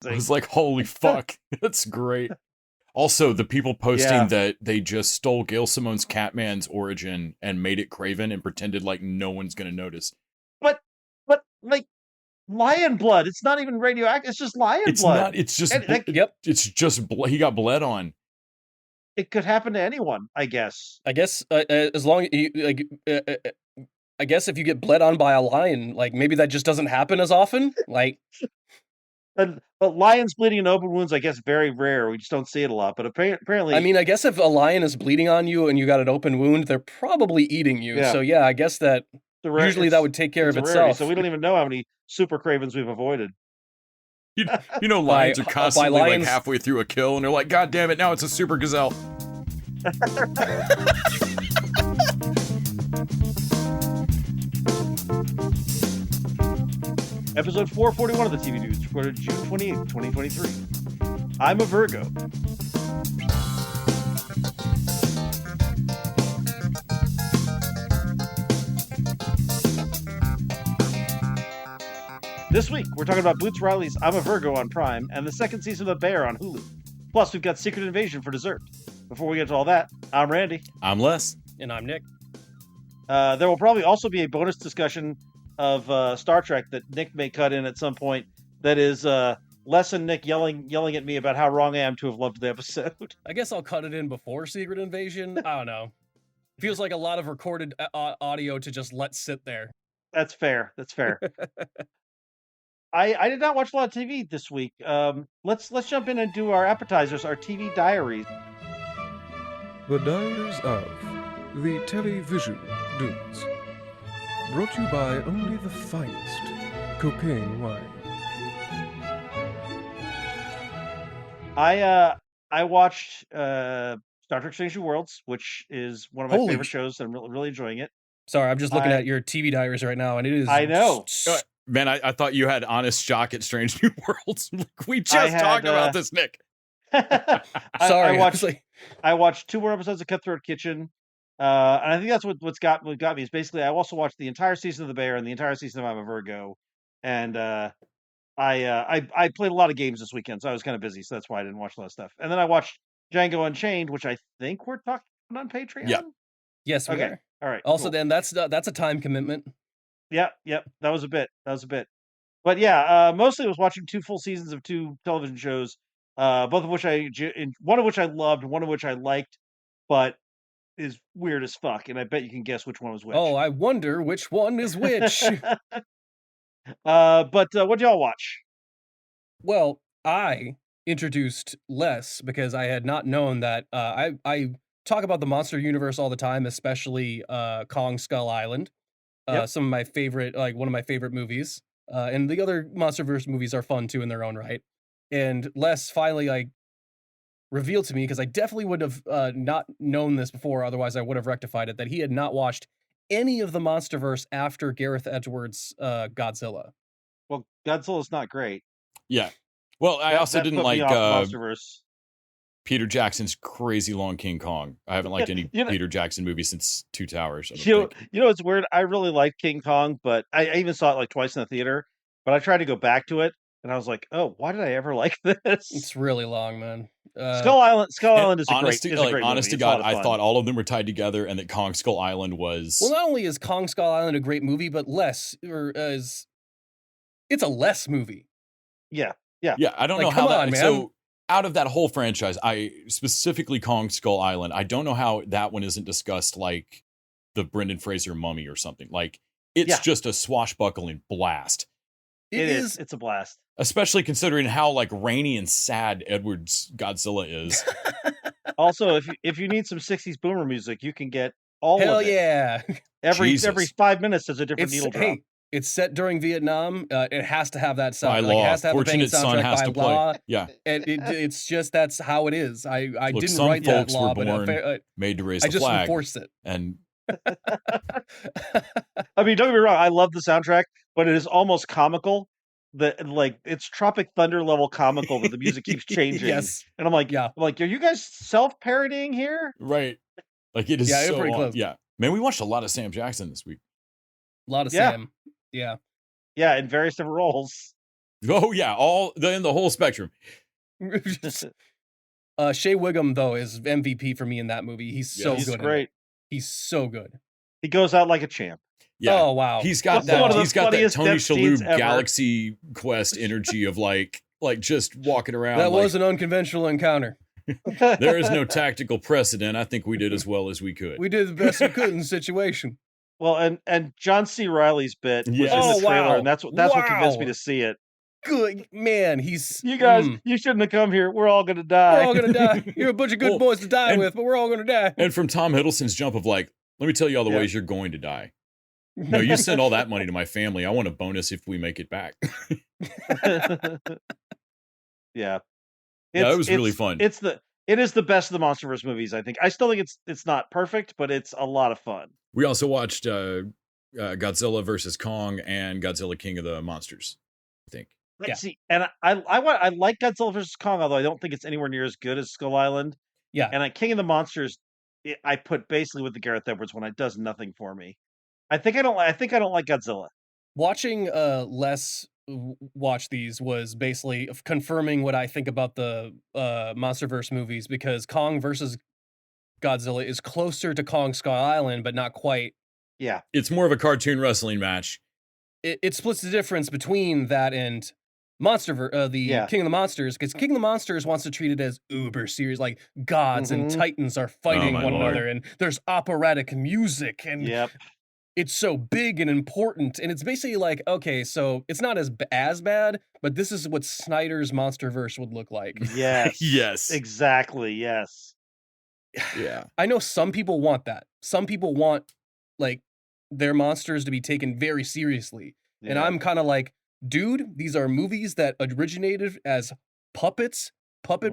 I was like, holy fuck, that's great. Also, the people posting that they just stole Gail Simone's Catman's origin and made it Craven and pretended like no one's gonna notice. But like lion blood, it's not even radioactive. It's just lion It's blood. not. It's just. Yep. It's just. He got bled on. It could happen to anyone, I guess. I guess as long you like. I guess if you get bled on by a lion, like maybe that just doesn't happen as often. Like, but lions bleeding in open wounds, I guess, very rare. We just don't see it a lot. But apparently, I mean, I guess if a lion is bleeding on you and you got an open wound, they're probably eating you. Yeah. So yeah, I guess that usually that would take care of itself. Rarity, so we don't even know how many super cravens we've avoided. You know, lions are constantly like halfway through a kill, and they're like, "God damn it! Now it's a super gazelle." Episode 441 of the TV Dudes, recorded June 28th, 2023. I'm a Virgo. This week, we're talking about Boots Riley's I'm a Virgo on Prime and the second season of The Bear on Hulu. Plus, we've got Secret Invasion for dessert. Before we get to all that, I'm Randy. I'm Les. And I'm Nick. There will probably also be a bonus discussion of Star Trek that Nick may cut in at some point. That is Les and Nick yelling at me about how wrong I am to have loved the episode. I guess I'll cut it in before Secret Invasion. I don't know. Feels like a lot of recorded audio to just let sit there. That's fair. I did not watch a lot of TV this week. Let's jump in and do our appetizers, our TV diaries. The Diaries of the Television Dudes. Brought to you by only the finest cocaine wine. I watched Star Trek Strange New Worlds, which is one of my favorite shows. I'm really enjoying it. Sorry, I'm just looking at your TV diaries right now, and it is. I know. Man, I thought you had Honest Jock at Strange New Worlds. We just talked about this, Nick. Sorry, I watched 2 more episodes of Cutthroat Kitchen, and I think that's what got me. Is basically I also watched the entire season of The Bear and the entire season of I'm a Virgo, and I played a lot of games this weekend, so I was kind of busy, so that's why I didn't watch a lot of stuff. And then I watched Django Unchained, which I think we're talking about on Patreon. Yeah. Yes. We are. All right. Also, cool. then that's a time commitment. Yep. That was a bit. But yeah, mostly I was watching 2 full seasons of 2 television shows, both of which one of which I loved, one of which I liked, but is weird as fuck. And I bet you can guess which one was which. Oh, I wonder which one is which. But what y'all watch? Well, I introduced Les because I had not known that. I talk about the monster universe all the time, especially Kong Skull Island. Some of my favorite, like one of my favorite movies. And the other MonsterVerse movies are fun too in their own right. And Les finally revealed to me, because I definitely would have not known this before, otherwise I would have rectified it, that he had not watched any of the MonsterVerse after Gareth Edwards' Godzilla. Well, Godzilla's not great. Yeah. Well, I also didn't like MonsterVerse. Peter Jackson's crazy long King Kong. I haven't liked any Peter Jackson movie since Two Towers. You know, it's weird. I really like King Kong, but I even saw it like twice in the theater. But I tried to go back to it, and I was like, "Oh, why did I ever like this?" It's really long, man. Skull Island is a great movie. Honest to God, I thought all of them were tied together, and that Kong Skull Island was. Well, not only is Kong Skull Island a great movie, but it's a less movie. Yeah. I don't know how that. So out of that whole franchise, I specifically Kong Skull Island, I don't know how that one isn't discussed like the Brendan Fraser Mummy or something. Like it's just a swashbuckling blast. It is. It's a blast. Especially considering how like rainy and sad Edward's Godzilla is. Also, if you need some 60s boomer music, you can get all Hell of it. Yeah. Every 5 minutes there's a different needle drop. Hey, it's set during Vietnam. It has to have that sound. By law. It has to have Fortunate Son has to play. Yeah. And it's just that's how it is. I Look, didn't some write folks that law, were born, but made to raise the flag. I just enforced it. And I mean, don't get me wrong, I love the soundtrack, but it is almost comical. It's Tropic Thunder level comical that the music keeps changing. Yes. And I'm like, are you guys self-parodying here? Right. Like it is so pretty close. Yeah. Man, we watched a lot of Sam Jackson this week. A lot of Sam. Yeah. Yeah, in various different roles. Oh yeah, in the whole spectrum. Shea Wiggum though is MVP for me in that movie. He's so He's good. great. He's so good. He goes out like a champ. Yeah. Oh wow. He's got What's that funniest Tony death scenes Shalhoub ever. Galaxy Quest energy of like just walking around. That like, was an unconventional encounter. there is no tactical precedent. I think we did as well as we could. We did the best we could in the situation. Well, and John C. Reilly's bit was Yes. in Oh, the trailer, wow. and that's what convinced me Wow. to see it. Good man. He's You guys, you shouldn't have come here. We're all gonna die. We're all gonna die. You're a bunch of good Well, boys to die and- with, but we're all gonna die. And from Tom Hiddleston's jump of like, let me tell you all the Yeah. ways you're going to die. No, you send all that money to my family. I want a bonus if we make it back. Yeah. Yeah, it was really fun. It is the best of the MonsterVerse movies, I think. I still think it's not perfect, but it's a lot of fun. We also watched Godzilla versus Kong and Godzilla King of the Monsters, I think. Yeah. See, and I like Godzilla vs Kong, although I don't think it's anywhere near as good as Skull Island. Yeah. And King of the Monsters, I put basically with the Gareth Edwards one. It does nothing for me. I think I don't like Godzilla. Watching Les watch these was basically confirming what I think about the MonsterVerse movies, because Kong versus Godzilla is closer to Kong Skull Island, but not quite. Yeah. It's more of a cartoon wrestling match. It splits the difference between that and the King of the Monsters, because King of the Monsters wants to treat it as uber serious, like gods and titans are fighting my one Lord. another, and there's operatic music, and Yep. it's so big and important, and it's basically like, okay, so it's not as bad, but this is what Snyder's MonsterVerse would look like. Yes. Yes. Exactly. Yes. Yeah. I know some people want that. Some people want like their monsters to be taken very seriously. And Yeah. I'm kind of like, dude, these are movies that originated as puppet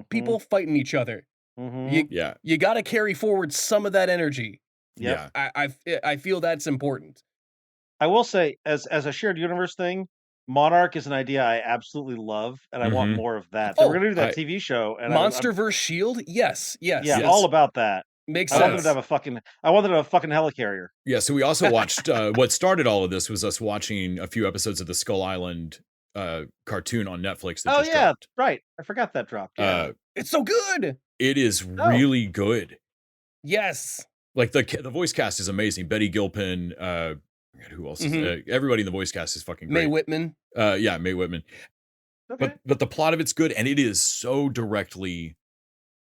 people fighting each other. Mhm. Yeah. You got to carry forward some of that energy. Yep. Yeah. I feel that's important. I will say, as a shared universe thing, Monarch is an idea I absolutely love, and I want Mhm. more of that. They were Oh, going to do that I- TV show, and MonsterVerse Shield? Yes. yeah, Yes. all about that. Makes I want them sense. to have I want them to have a fucking helicarrier. Yeah. So we also watched what started all of this was us watching a few episodes of the Skull Island cartoon on Netflix. That Oh just yeah, dropped. right. I forgot that dropped. Yeah. It's so good. It is really good. Yes. Like the voice cast is amazing. Betty Gilpin, who else? Is, everybody in the voice cast is fucking great. May Whitman. Yeah, May Whitman. Okay. But the plot of it's good, and it is so directly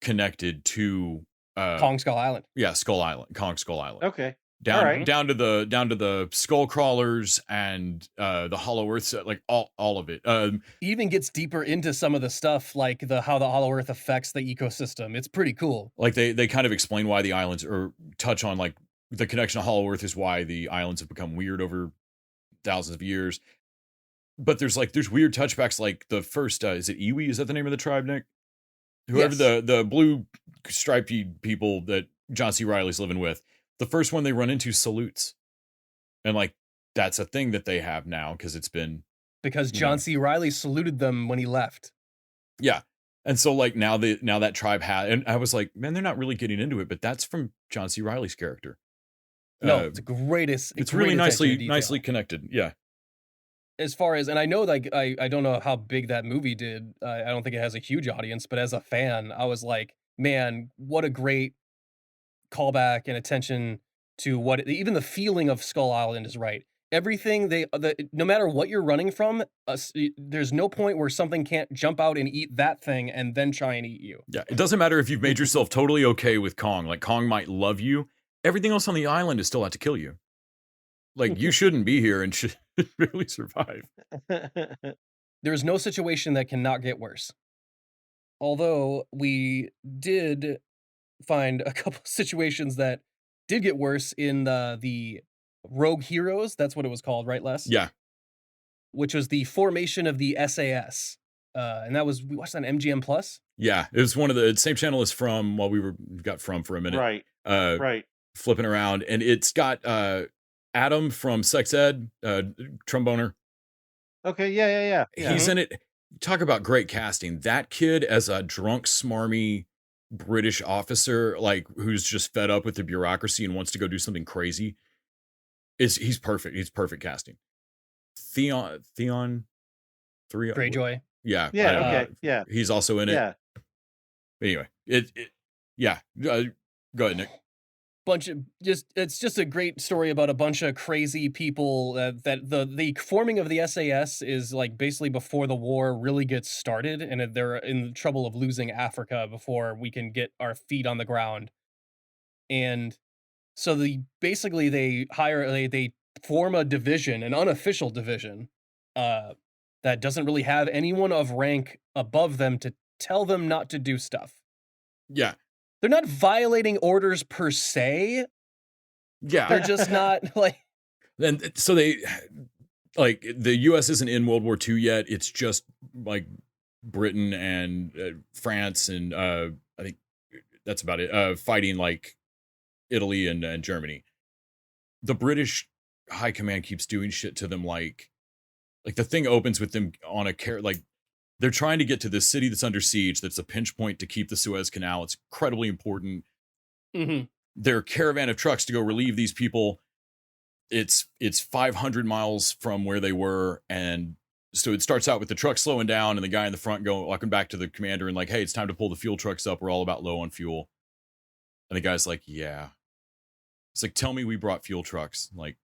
connected to Kong Skull Island. Yeah, Kong Skull Island. Okay. Down all right. down to the skull crawlers and the Hollow Earth set, like all of it. Even gets deeper into some of the stuff, like how the Hollow Earth affects the ecosystem. It's pretty cool. Like they kind of explain why the islands, or touch on like the connection to Hollow Earth is why the islands have become weird over thousands of years. But there's weird touchbacks, like the first is it Iwi? Is that the name of the tribe, Nick? Whoever Yes. the blue stripy people that John C. Reilly's living with, the first one they run into salutes, and like that's a thing that they have now because it's been Because John C. Reilly saluted them when he left. yeah. And so like now that tribe had, and I was like, man, they're not really getting into it, but that's from John C. Reilly's character. No, it's greatest. It's really great attention to nicely detail. connected. Yeah. As far as, and I know, like, I don't know how big that movie did. I don't think it has a huge audience, but as a fan, I was like, man, what a great callback and attention to what even the feeling of Skull Island is right. Everything no matter what you're running from, there's no point where something can't jump out and eat that thing and then try and eat you. Yeah. It doesn't matter if you've made yourself totally okay with Kong. Like Kong might love you. Everything else on the island is still out to kill you. Like you shouldn't be here and should really survive. There's no situation that cannot get worse. Although we did find a couple situations that did get worse in the Rogue Heroes. That's what it was called, right, Les? Yeah. Which was the formation of the SAS. And we watched that on MGM Plus. Yeah. It was one of the same channel as From, while we got From for a minute. Right. Right. Flipping around. And it's got Adam from Sex Ed, tromboner. Okay. Yeah. He's in it. Talk about great casting. That kid as a drunk, smarmy British officer, like who's just fed up with the bureaucracy and wants to go do something crazy. He's perfect. He's perfect casting. Theon 3. Greyjoy. Yeah. Yeah. Okay. Yeah. He's also in it. Yeah. Anyway, yeah. Go ahead, Nick. It's just a great story about a bunch of crazy people that the forming of the SAS is like basically before the war really gets started, and they're in trouble of losing Africa before we can get our feet on the ground. And so they form a division, an unofficial division, that doesn't really have anyone of rank above them to tell them not to do stuff. Yeah. They're not violating orders per se. Yeah. They're just not like. And so they, like, the U.S. isn't in World War II yet. It's just like Britain and France and I think that's about it. Fighting like Italy and Germany. The British high command keeps doing shit to them, like the thing opens with them on a like. They're trying to get to this city that's under siege. That's a pinch point to keep the Suez Canal. It's incredibly important. Mm-hmm. Their caravan of trucks to go relieve these people. It's 500 miles from where they were, and so it starts out with the truck slowing down and the guy in the front walking back to the commander and like, "Hey, it's time to pull the fuel trucks up. We're all about low on fuel." And the guy's like, "Yeah." It's like, "Tell me we brought fuel trucks." Like,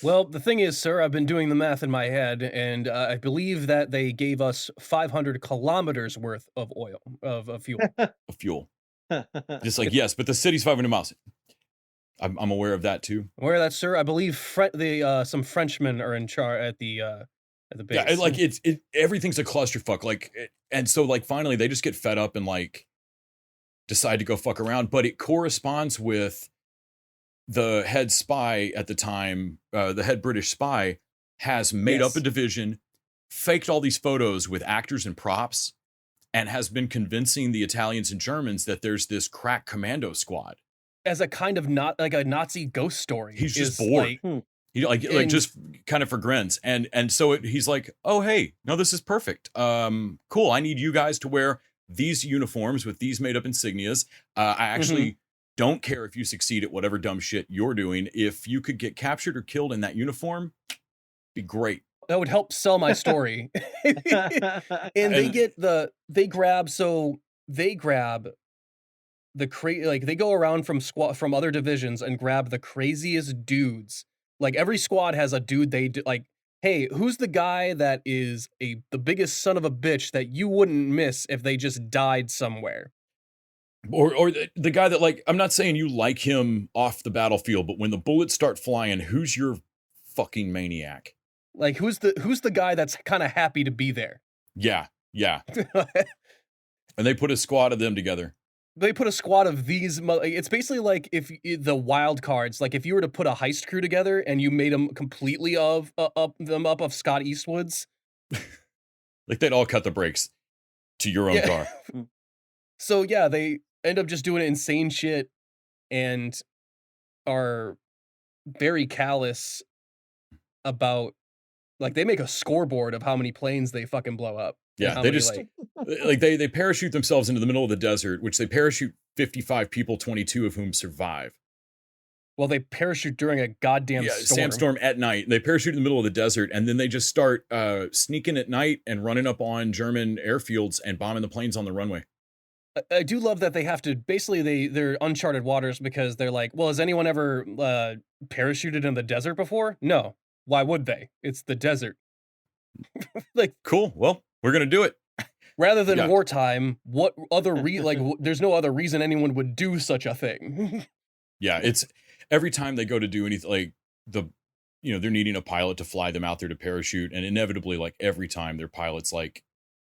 well, the thing is, sir, I've been doing the math in my head, and I believe that they gave us 500 kilometers worth of oil, of fuel. Of fuel. Just like, yes, but the city's 500 miles. I'm aware of that too. Aware of that, sir? I believe some Frenchmen are in charge at the base. Yeah, like everything's a clusterfuck. Like, and so like finally they just get fed up and like decide to go fuck around. But it corresponds with the head spy at the time, the head British spy, has made up a division, faked all these photos with actors and props, and has been convincing the Italians and Germans that there's this crack commando squad. As a kind of not like a Nazi ghost story. He's just bored. He just kind of for grins. And so he's like, "Oh, hey, no, this is perfect. Cool. I need you guys to wear these uniforms with these made up insignias. I actually don't care if you succeed at whatever dumb shit you're doing. If you could get captured or killed in that uniform, be great." That would help sell my story. And they grab they go around from other divisions and grab the craziest dudes. Like every squad has a dude they do, like, "Hey, who's the guy that is the biggest son of a bitch that you wouldn't miss if they just died somewhere?" Or the guy that, like, I'm not saying you like him off the battlefield, but when the bullets start flying, who's your fucking maniac? Like, who's the guy that's kind of happy to be there? Yeah. And they put a squad of them together. They put a squad of these. It's basically like if the wild cards, like if you were to put a heist crew together and you made them completely of Scott Eastwood's. Like they'd all cut the brakes to your own car. So yeah, they end up just doing insane shit and are very callous about, like, they make a scoreboard of how many planes they fucking blow up. Yeah, they just like they parachute themselves into the middle of the desert, which they parachute 55 people, 22 of whom survive. Well, they parachute during a goddamn storm. Sandstorm at night. They parachute in the middle of the desert, and then they just start sneaking at night and running up on German airfields and bombing the planes on the runway. I do love that they have to, basically they're uncharted waters because they're like, well, has anyone ever parachuted in the desert before? No. Why would they? It's the desert. Like, cool. Well, we're going to do it. Rather than wartime, what other there's no other reason anyone would do such a thing. Yeah, it's every time they go to do anything, like they're needing a pilot to fly them out there to parachute, and inevitably, like every time their pilot's like,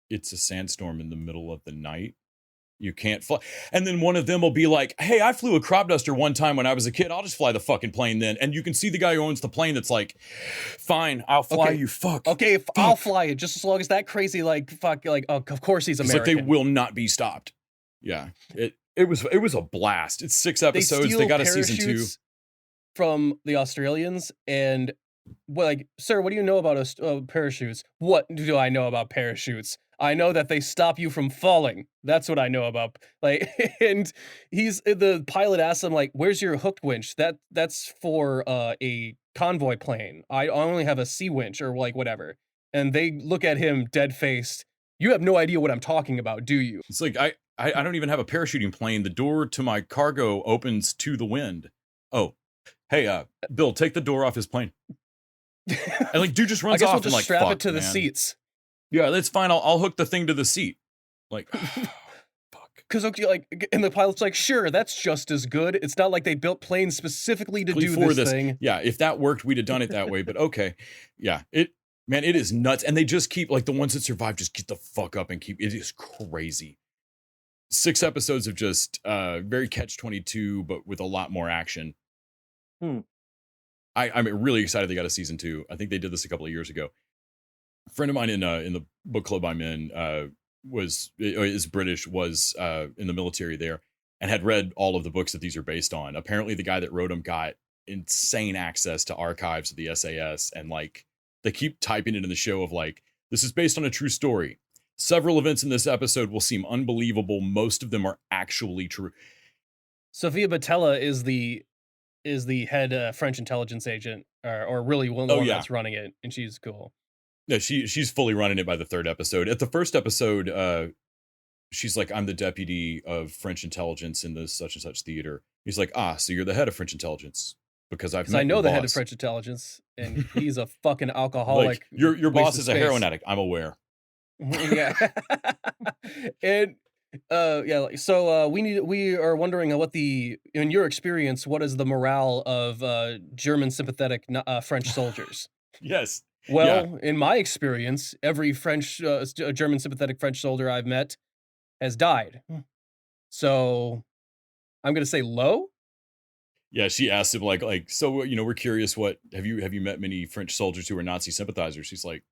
it's a sandstorm in the middle of the night. You can't fly. And then one of them will be like, "Hey, I flew a crop duster one time when I was a kid. I'll just fly the fucking plane then." And you can see the guy who owns the plane that's like, "Fine, I'll fly you, fuck. Okay, I'll fly it just as long as that crazy, of course he's American. It's like they will not be stopped." Yeah, it was a blast. It's 6 episodes. They got a season 2 from the Australians, and sir, what do you know about parachutes? What do I know about parachutes? I know that they stop you from falling. That's what I know about. And the pilot asks him, like, "Where's your hooked winch?" That's for a convoy plane. I only have a sea winch or whatever. and they look at him dead-faced. You have no idea what I'm talking about, do you? It's like, I don't even have a parachuting plane. The door to my cargo opens to the wind. Oh, hey, Bill, take the door off his plane. And like, dude just runs I guess off we'll just and like, strap fuck, it to the man. seats. Yeah, that's fine. I'll hook the thing to the seat. Like, fuck. Because like, and the pilot's like, sure, that's just as good. It's not like they built planes specifically to do this thing. Yeah, if that worked, we'd have done it that way. But okay, yeah, it is nuts. And they just keep, like, the ones that survive just get the fuck up and keep. It is crazy. 6 episodes of just very catch-22, but with a lot more action. I'm really excited they got a season 2. I think they did this a couple of years ago. A friend of mine in the book club I'm in is British, was in the military there, and had read all of the books that these are based on. Apparently, the guy that wrote them got insane access to archives of the SAS, and like they keep typing it in the show of like, this is based on a true story. Several events in this episode will seem unbelievable. Most of them are actually true. Sofia Boutella is the head French intelligence agent, or really one that's running it, and she's cool. No, she's fully running it by the 3rd episode. At the 1st episode, she's like, I'm the deputy of French intelligence in the such and such theater. He's like, so you're the head of French intelligence, because I know the head of French intelligence, and he's a fucking alcoholic. Like, your boss is a heroin addict. I'm aware. Yeah. And so we are wondering in your experience, what is the morale of German sympathetic French soldiers? Yes. Well, in my experience, every German sympathetic French soldier I've met has died. So I'm going to say low. Yeah, she asked him like, so, we're curious, what have you met many French soldiers who are Nazi sympathizers? She's like,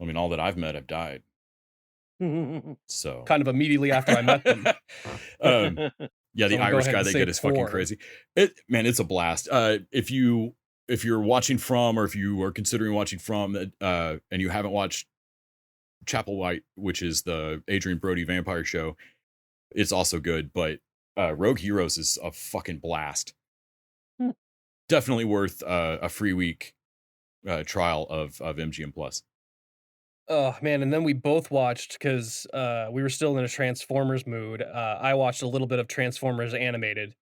I mean, all that I've met have died. So kind of immediately after I met them. Yeah, the Irish guy they get is fucking crazy. It's a blast. If you're watching from, or if you are considering watching from, and you haven't watched Chapel which is the Adrian Brody vampire show, it's also good. But Rogue Heroes is a fucking blast. Definitely worth a free week trial of MGM Plus. Oh man, and then we both watched, because we were still in a Transformers mood. I watched a little bit of Transformers Animated,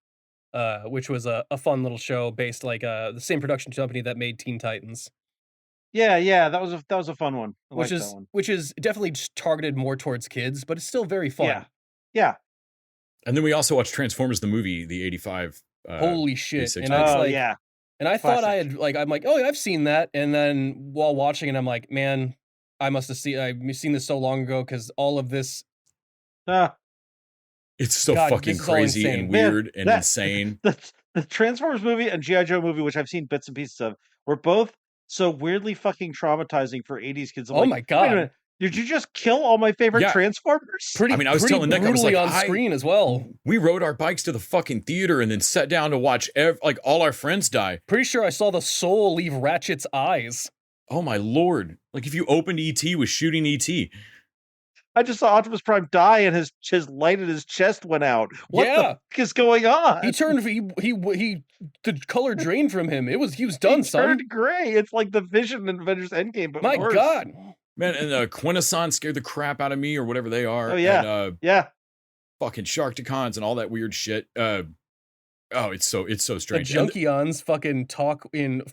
which was a fun little show based like the same production company that made Teen Titans. Yeah, that was a fun one. Which is definitely just targeted more towards kids, but it's still very fun. Yeah. And then we also watched Transformers the movie, the 85. Holy shit! And and I thought I had I'm like, oh, I've seen that, and then while watching it, I'm like, man, I've seen this so long ago, because all of this. It's so fucking crazy and weird and insane. The Transformers movie and G.I. Joe movie, which I've seen bits and pieces of, were both so weirdly fucking traumatizing for 80s kids. I'm my God. Wait a minute, did you just kill all my favorite Transformers? I was telling Nick, I was like, on screen as well. We rode our bikes to the fucking theater and then sat down to watch all our friends die. Pretty sure I saw the soul leave Ratchet's eyes. Oh my Lord. Like, if you opened E.T. with shooting E.T. I just saw Optimus Prime die and his light in his chest went out. What the fuck is going on? He turned, the color drained from him. He was done, son. He turned gray. It's like the Vision in Avengers Endgame, but my worse. God. Man, and Quintesson scared the crap out of me, or whatever they are. Oh, yeah. And, fucking Sharkticons and all that weird shit. It's so strange. The Junkions fucking talk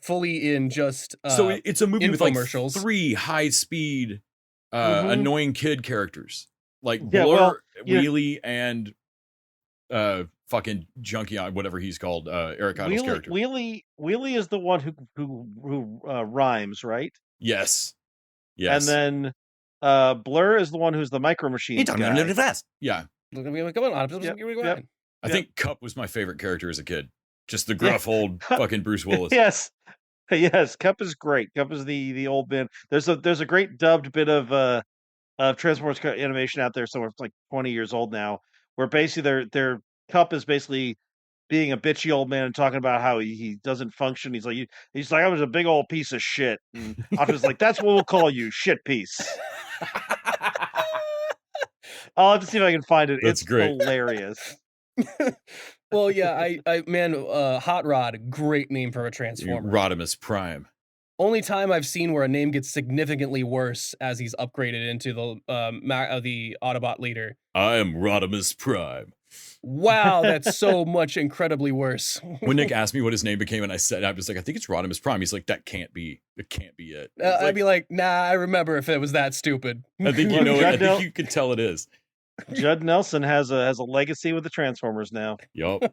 fully in just so it's a movie with like infomercials. 3 high-speed annoying kid characters, like Blur, Wheelie, and fucking Junkion, whatever he's called, Eric Idle's character. Wheelie is the one who rhymes, right? Yes. And then Blur is the one who's the Micro Machines guy. Really fast. Yeah. Come on. Yep. I think Cup was my favorite character as a kid. Just the gruff old fucking Bruce Willis. Yes, Cup is great. Cup is the old man. There's a great dubbed bit of Transformers animation out there somewhere. It's like 20 years old now, where basically their Cup is basically being a bitchy old man and talking about how he doesn't function. He's like I was a big old piece of shit. And I was like, that's what we'll call you, shit piece. I'll have to see if I can find it. That's great. Hilarious. Well, yeah, Hot Rod, great name for a Transformer. Rodimus Prime. only time I've seen where a name gets significantly worse as he's upgraded into the Autobot leader. I am Rodimus Prime. Wow, that's so much incredibly worse. When Nick asked me what his name became, and I was like, I think it's Rodimus Prime. He's like, that can't be. It can't be it. I'd be like, nah, I remember if it was that stupid. I think you know. I think you could tell it is. Judd Nelson has a legacy with the Transformers now. Yup.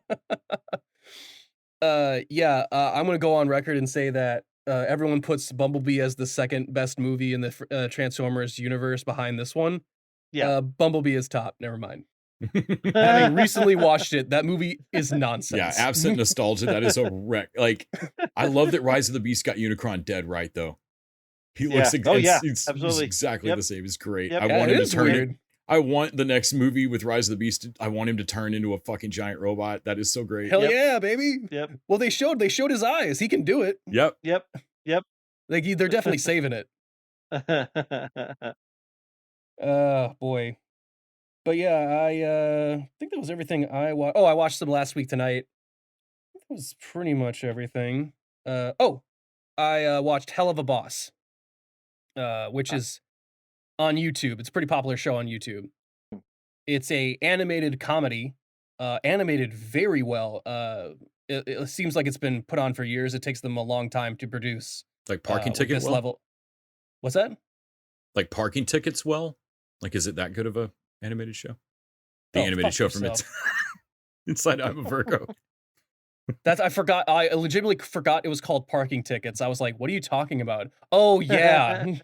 I'm gonna go on record and say that everyone puts Bumblebee as the second best movie in the Transformers universe behind this one. Yeah, Bumblebee is top. Never mind. Having recently watched it, that movie is nonsense. Yeah, absent nostalgia, that is a wreck. Like, I love that Rise of the Beast got Unicron dead right though. He looks absolutely exactly the same. It's great. Yep. I want him to turn weird. I want the next movie with Rise of the Beast. I want him to turn into a fucking giant robot. That is so great. Hell yeah, baby. Yep. Well, they showed his eyes. He can do it. Yep. Like they're definitely saving it. Boy. But yeah, I think that was everything I watched. Oh, I watched some last week tonight. That was pretty much everything. I watched Hell of a Boss, which is on YouTube. It's a pretty popular show on YouTube. It's a animated comedy, animated very well. It seems like it's been put on for years. It takes them a long time to produce. Like Parking Ticket this level. What's that? Like Parking Tickets well? Like, is it that good of a animated show? The animated show from Inside I'm a Virgo. I forgot. I legitimately forgot it was called Parking Tickets. I was like, what are you talking about? Oh, yeah.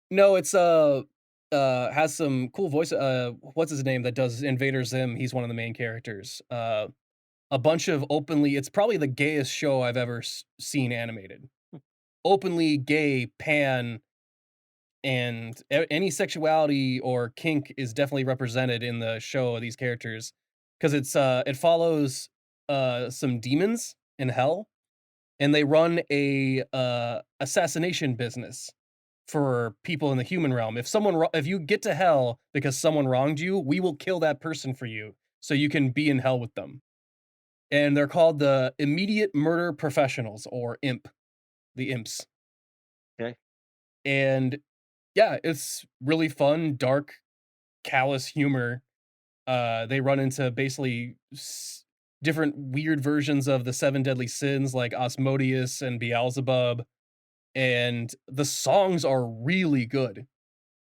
No, it's has some cool voice. What's his name that does Invader Zim? He's one of the main characters. A bunch of it's probably the gayest show I've ever seen animated. Openly gay, pan, and any sexuality or kink is definitely represented in the show of these characters, because it follows some demons in hell, and they run a assassination business for people in the human realm. If you get to hell because someone wronged you, we will kill that person for you so you can be in hell with them. And they're called the Immediate Murder Professionals, or IMP, the imps. Okay. And yeah, it's really fun, dark, callous humor. They run into basically different weird versions of the 7 deadly sins, like Asmodeus and Beelzebub. And the songs are really good.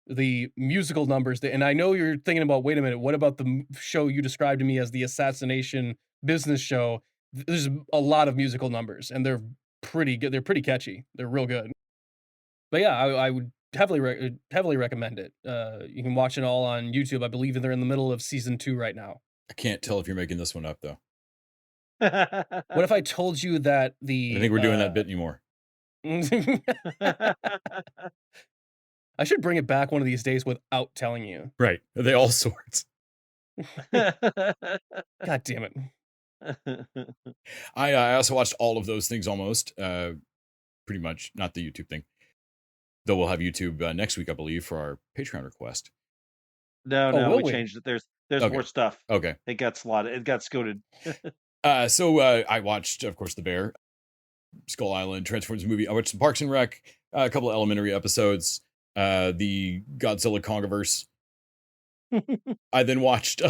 The musical numbers, and I know you're thinking about, wait a minute, what about the show you described to me as the assassination business show? There's a lot of musical numbers, and they're pretty good. They're pretty catchy. They're real good. But yeah, I would heavily recommend it. You can watch it all on YouTube. I believe they're in the middle of season 2 right now. I can't tell if you're making this one up though. What if I told you that I think we're doing that bit anymore. I should bring it back one of these days without telling you. Right. Are they all sorts? God damn it. I also watched all of those things almost. Pretty much, not the YouTube thing. Though we'll have YouTube next week, I believe, for our Patreon request. No, we changed it. There's Okay. more stuff. Okay. It got slotted. It got scooted. So I watched, of course, The Bear, Skull Island, Transformers movie. I watched some Parks and Rec, a couple of Elementary episodes, the Godzilla Congoverse. I then watched,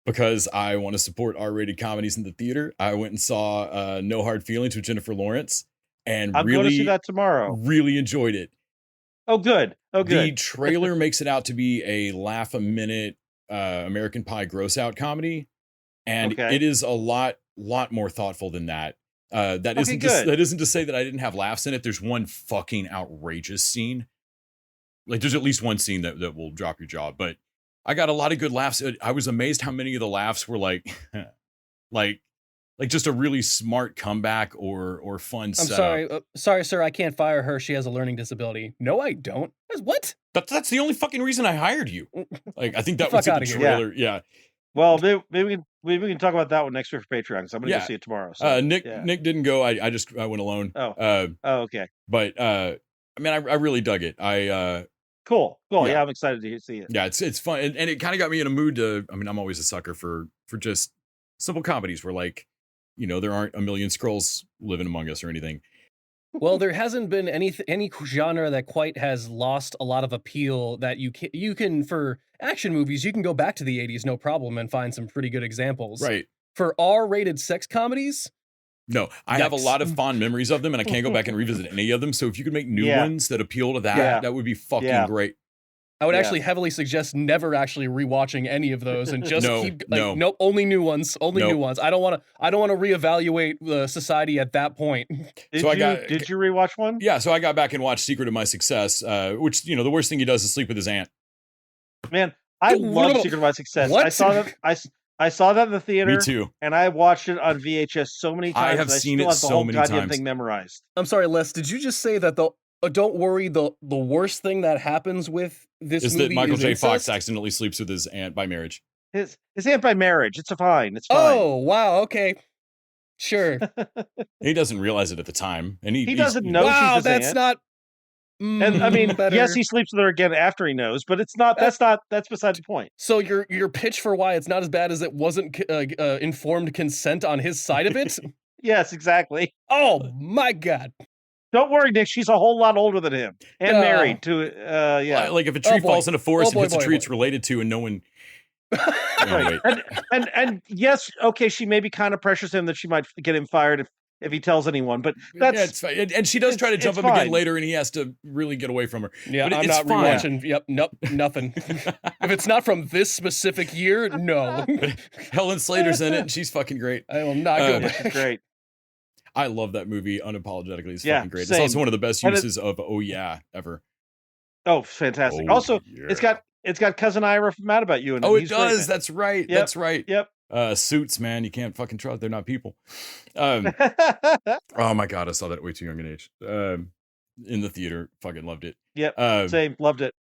because I want to support R-rated comedies in the theater, I went and saw No Hard Feelings with Jennifer Lawrence, and I'm going to see that tomorrow. Really enjoyed it. Oh, good. The trailer makes it out to be a laugh-a-minute American Pie gross-out comedy, and it is a lot more thoughtful than that. That isn't to say that I didn't have laughs in it. There's one fucking outrageous scene. Like, there's at least one scene that will drop your jaw, but I got a lot of good laughs. I was amazed how many of the laughs were like just a really smart comeback or fun setup. Sorry, sir, I can't fire her. She has a learning disability. No, I don't. What? That's the only fucking reason I hired you. Like, I think that was in the trailer. Yeah. Well, maybe we can talk about that one next week for Patreon, because I'm going to go see it tomorrow. So, Nick didn't go. I went alone. Oh, okay. But I mean, I really dug it. Cool. Yeah, I'm excited to see it. Yeah, it's fun, and it kind of got me in a mood to. I mean, I'm always a sucker for just simple comedies where, like, there aren't a million Skrulls living among us or anything. Well, there hasn't been any genre that quite has lost a lot of appeal that you can for action movies, you can go back to the 80s, no problem, and find some pretty good examples. Right. For R-rated sex comedies, no, I have a lot of fond memories of them, and I can't go back and revisit any of them. So if you could make new ones that appeal to that, that would be fucking great. I would actually heavily suggest never actually rewatching any of those and just keep nope, only new ones, new ones. I don't want to reevaluate the society at that point. Did you rewatch one? Yeah, so I got back and watched Secret of My Success, which the worst thing he does is sleep with his aunt. Man, I love Secret of My Success. What? I saw that in the theater. Me too. And I watched it on VHS so many times. I have seen it so many times. Thing memorized. I'm sorry, Les. Did you just say that don't worry, the worst thing that happens with this is movie that Michael J. incest? Fox accidentally sleeps with his aunt by marriage. His aunt by marriage. It's fine. It's fine. Oh, wow. Okay. Sure. He doesn't realize it at the time. And he doesn't know she's his that's aunt. Not... and I mean, yes, he sleeps with her again after he knows, but it's not. That's beside the point. So your pitch for why it's not as bad as it wasn't informed consent on his side of it? Yes, exactly. Oh my God. Don't worry, Nick. She's a whole lot older than him and married to. Like if a tree falls in a forest and hits a tree it's related to, and no one. Right. And yes, okay, she maybe kind of pressures him that she might get him fired if he tells anyone, but that's it's fine. And she does try to jump him again later, and he has to really get away from her. Yeah, but I'm not rewatching. Yep, nope, nothing. If it's not from this specific year, no. Helen Slater's in it, and she's fucking great. I will not go back. Great. I love that movie unapologetically. It's fucking great. Same. It's also one of the best uses of "oh yeah" ever. Oh, fantastic! Also, it's got cousin Ira from Mad About You in it. Oh, it does. That's right. Yep. That's right. Yep. Suits, man, you can't fucking trust. They're not people. Oh my God, I saw that at way too young an age. In the theater, fucking loved it. Yep. Same, loved it.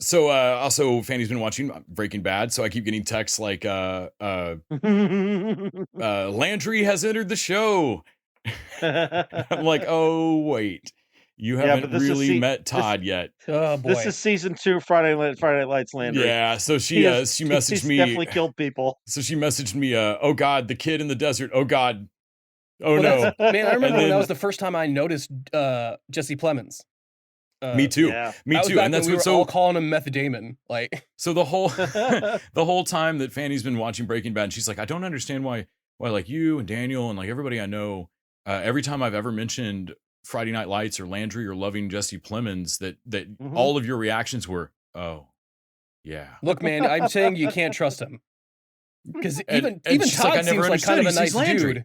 So also Fanny's been watching Breaking Bad, so I keep getting texts like Landry has entered the show. I'm like, oh wait, you haven't really met Todd yet. Oh boy, this is season 2, Friday Night Lights, Landry. Yeah, so she messaged me. Definitely killed people. So she messaged me, oh God, the kid in the desert. Oh God, oh no, man. I remember when that was the first time I noticed Jesse Plemons. Me too. Yeah. Me too. And that's we were all calling him Meth Damon. Like so the whole time that Fanny's been watching Breaking Bad, she's like, I don't understand why like you and Daniel and like everybody I know. Every time I've ever mentioned Friday Night Lights or Landry or loving Jesse Plemons, that all of your reactions were, oh, yeah. Look, man, I'm saying you can't trust him because even Todd like, seems like kind of a nice dude,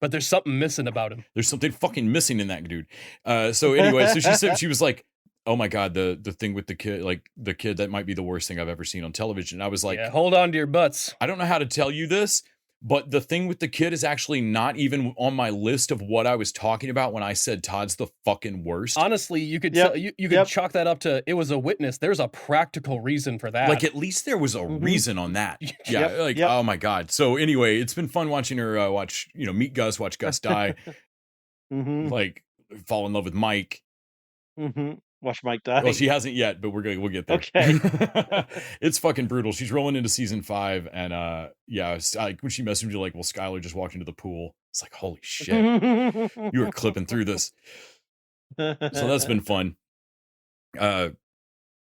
but there's something missing about him. There's something fucking missing in that dude. So anyway, so she said she was like, oh my God, the thing with the kid, like the kid that might be the worst thing I've ever seen on television. And I was like, hold on to your butts. I don't know how to tell you this. But the thing with the kid is actually not even on my list of what I was talking about when I said Todd's the fucking worst. Honestly, you could you could chalk that up to it was a witness. There's a practical reason for that. Like at least there was a reason on that. Yeah, oh my God. So anyway, it's been fun watching her watch, meet Gus, watch Gus die, like fall in love with Mike. Watch Mike die. Well, she hasn't yet, but we'll get there. Okay. It's fucking brutal. She's rolling into season 5, and when she messaged me like, well, Skylar just walked into the pool. It's like, holy shit, you were clipping through this. So that's been fun. Of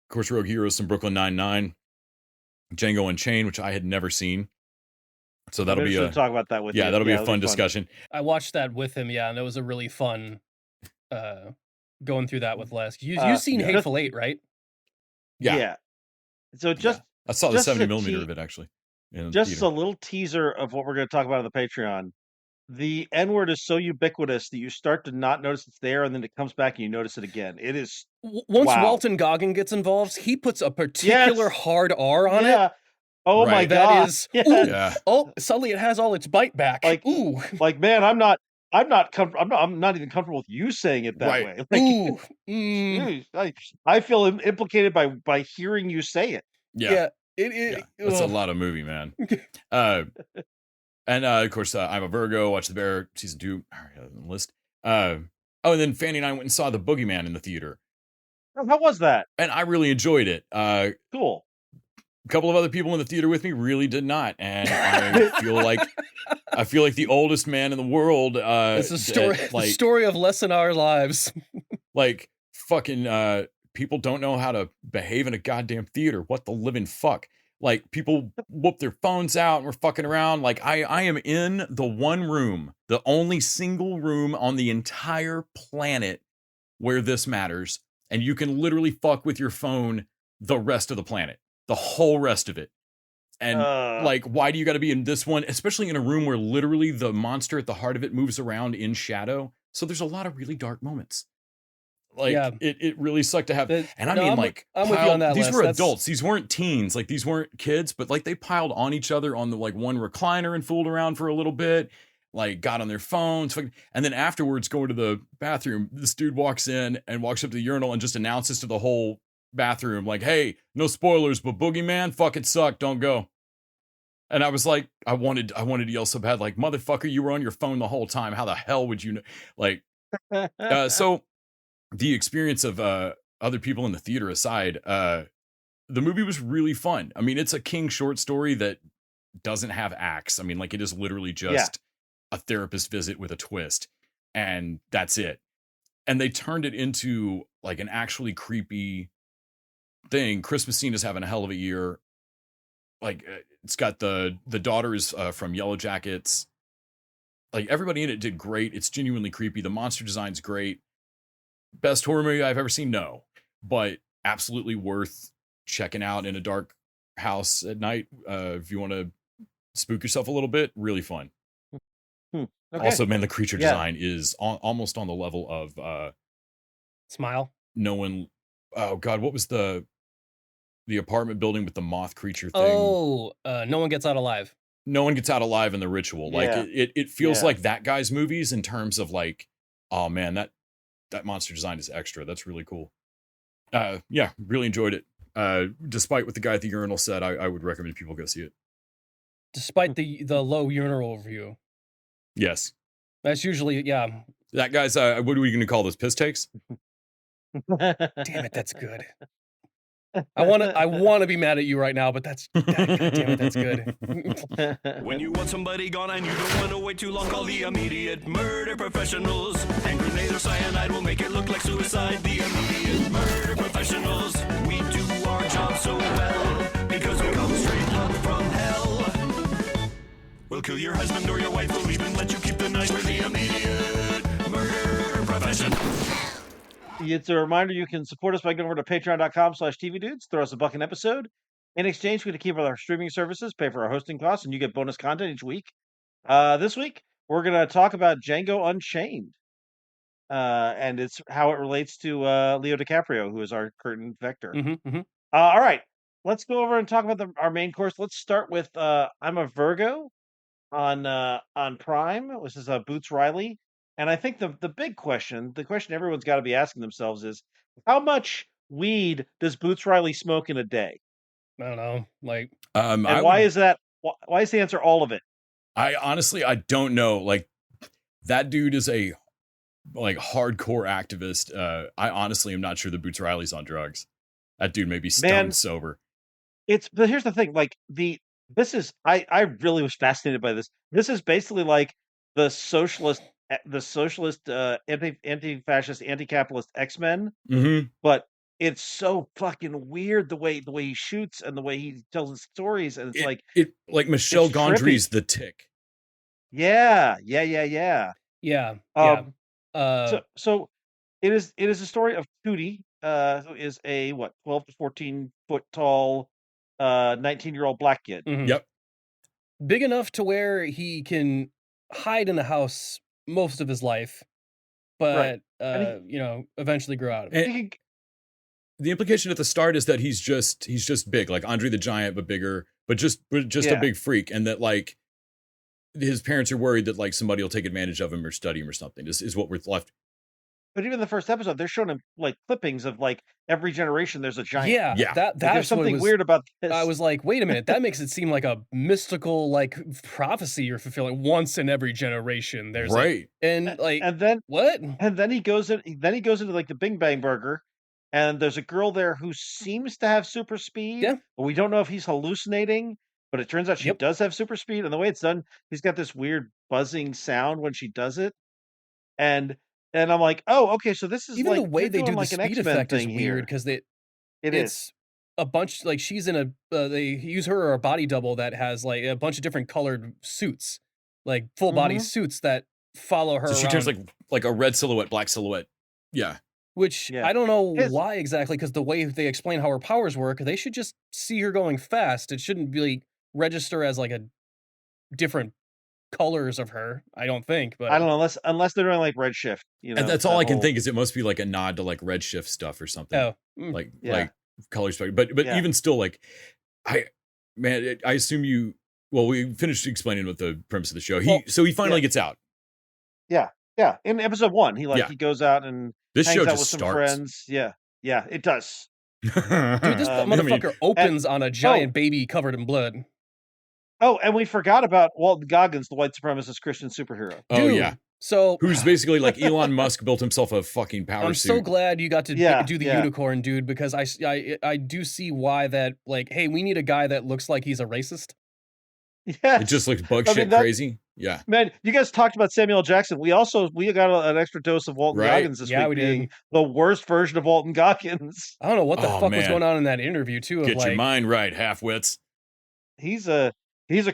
course, Rogue Heroes, some Brooklyn Nine-Nine, Django Unchained, which I had never seen. So that'll be talk about that with you. That'll be a fun discussion. I watched that with him, and it was a really fun. Going through that with Les. You've seen Hateful Eight, right? Yeah. So I saw the 70mm of it actually. Just a little teaser of what we're going to talk about on the Patreon. The N-word is so ubiquitous that you start to not notice it's there, and then it comes back and you notice it again. It is once Walton Goggin gets involved, he puts a particular hard R on it. Oh my God! That is. Oh, suddenly it has all its bite back. Like man, I'm not even comfortable with you saying it that way. Like, I feel implicated by hearing you say it. Yeah. That's a lot of movie, man. And of course, I'm a Virgo. Watch The Bear season 2. All right, on the list. And then Fanny and I went and saw The Boogeyman in the theater. How was that? And I really enjoyed it. Cool. A couple of other people in the theater with me really did not, and I feel like I feel like the oldest man in the world. It's a story, the story of less in our lives. Like fucking people don't know how to behave in a goddamn theater. What the living fuck? Like people whoop their phones out and we're fucking around. Like I am in the one room, the only single room on the entire planet where this matters. And you can literally fuck with your phone the rest of the planet, the whole rest of it. And like, why do you got to be in this one, especially in a room where literally the monster at the heart of it moves around in shadow? So there's a lot of really dark moments. Like it really sucked to have. And I mean, I'm with you on that. These were adults. These weren't teens. Like these weren't kids, but like they piled on each other on the like one recliner and fooled around for a little bit. Like got on their phones. And then afterwards going to the bathroom, this dude walks in and walks up to the urinal and just announces to the whole bathroom like, hey, no spoilers, but Boogeyman fucking sucked, don't go. And I was like, I wanted to yell so bad, like, motherfucker, you were on your phone the whole time, how the hell would you know? Like so the experience of other people in the theater aside, the movie was really fun. I mean, it's a King short story that doesn't have acts. I mean, like it is literally just a therapist visit with a twist, and that's it. And they turned it into like an actually creepy thing. Chris Messina's having a hell of a year. Like it's got the daughters from Yellow Jackets. Like everybody in it did great. It's genuinely creepy. The monster design's great. Best horror movie I've ever seen? No, but absolutely worth checking out in a dark house at night. If you want to spook yourself a little bit, really fun. Okay. Also, man, the creature design is almost on the level of Smile. No one. Oh God, what was the apartment building with the moth creature thing? Oh, No One Gets Out Alive. No One Gets Out Alive in The Ritual. Like it feels like that guy's movies in terms of like, oh man, that monster design is extra. That's really cool. Yeah, really enjoyed it. Despite what the guy at the urinal said, I would recommend people go see it. Despite the low urinal review. Yes. That's usually, That guy's, what are we going to call this? Piss takes? Damn it, that's good. I want to be mad at you right now, but that's damn it, that's good. When you want somebody gone and you don't want to wait too long, call the immediate murder professionals. Hand grenade or cyanide will make it look like suicide. The immediate murder professionals. We do our job so well because we come straight up from hell. We'll kill your husband or your wife, we'll even let you keep the knife. We're the immediate murder professionals. It's a reminder you can support us by going over to patreon.com/tvdudes, throw us a buck an episode. In exchange, we get to keep our streaming services, pay for our hosting costs, and you get bonus content each week. This week, we're going to talk about Django Unchained. And it's how it relates to Leo DiCaprio, who is our current vector. All right, let's go over and talk about our main course. Let's start with I'm a Virgo on Prime. This is Boots Riley. And I think the big question, the question everyone's got to be asking themselves is, how much weed does Boots Riley smoke in a day? I don't know. Like, and why is that? Why is the answer all of it? I honestly, I don't know. Like, that dude is a like hardcore activist. I honestly am not sure that Boots Riley's on drugs. That dude may be stoned sober. But here's the thing. Like I really was fascinated by this. This is basically like the socialist, anti-fascist, anti-capitalist X-Men, but it's so fucking weird the way he shoots and the way he tells his stories, and it's like Michel Gondry's The Tick. Yeah. So it is a story of Tootie, who is a 12 to 14 foot tall 19-year-old black kid. Yep. Big enough to where he can hide in the house most of his life, but eventually grow out of it. The implication at the start is that he's just big, like Andre the Giant, but bigger, but just a big freak, and that like his parents are worried that like somebody will take advantage of him or study him or something. Is what we're left. But even the first episode, they're showing him like clippings of like every generation there's a giant. Yeah. There's something weird about this. I was like, wait a minute, that makes it seem like a mystical like prophecy you're fulfilling. Once in every generation, there's right. And then what? And then he goes into like the Bing Bang Burger, and there's a girl there who seems to have super speed. Yeah. But we don't know if he's hallucinating. but it turns out she does have super speed, and the way it's done, he's got this weird buzzing sound when she does it, and I'm like, oh, okay, so this is even like the way they do like the an speed X-Men effect is thing weird here. because It's a bunch like she's in a they use her or a body double that has like a bunch of different colored suits, like full body suits that follow her So she around. turns like a red silhouette, black silhouette. Yeah. Which I don't know why exactly, because the way they explain how her powers work, they should just see her going fast. It shouldn't really register as like a different colors of her, I don't think. But I don't know, unless they're doing like Redshift, you know. And that's all I can think is it must be like a nod to like Redshift stuff or something. Oh, like color spectrum. But even still, like I assume you. Well, we finished explaining what the premise of the show. He finally gets out. Yeah. In episode 1, he goes out and this hangs show out just with some starts. friends. Yeah, it does. Dude, this motherfucker opens on a giant baby covered in blood. Oh, and we forgot about Walton Goggins, the white supremacist Christian superhero. Oh, yeah. So who's basically like Elon Musk built himself a fucking power suit. I'm so glad you got to do the unicorn, dude, because I do see why that, like, hey, we need a guy that looks like he's a racist. Yeah. It just looks bug shit crazy. Yeah. Man, you guys talked about Samuel L. Jackson. We got an extra dose of Walton Goggins this week, being the worst version of Walton Goggins. I don't know what the fuck was going on in that interview, too. Get your mind right, half-wits. He's a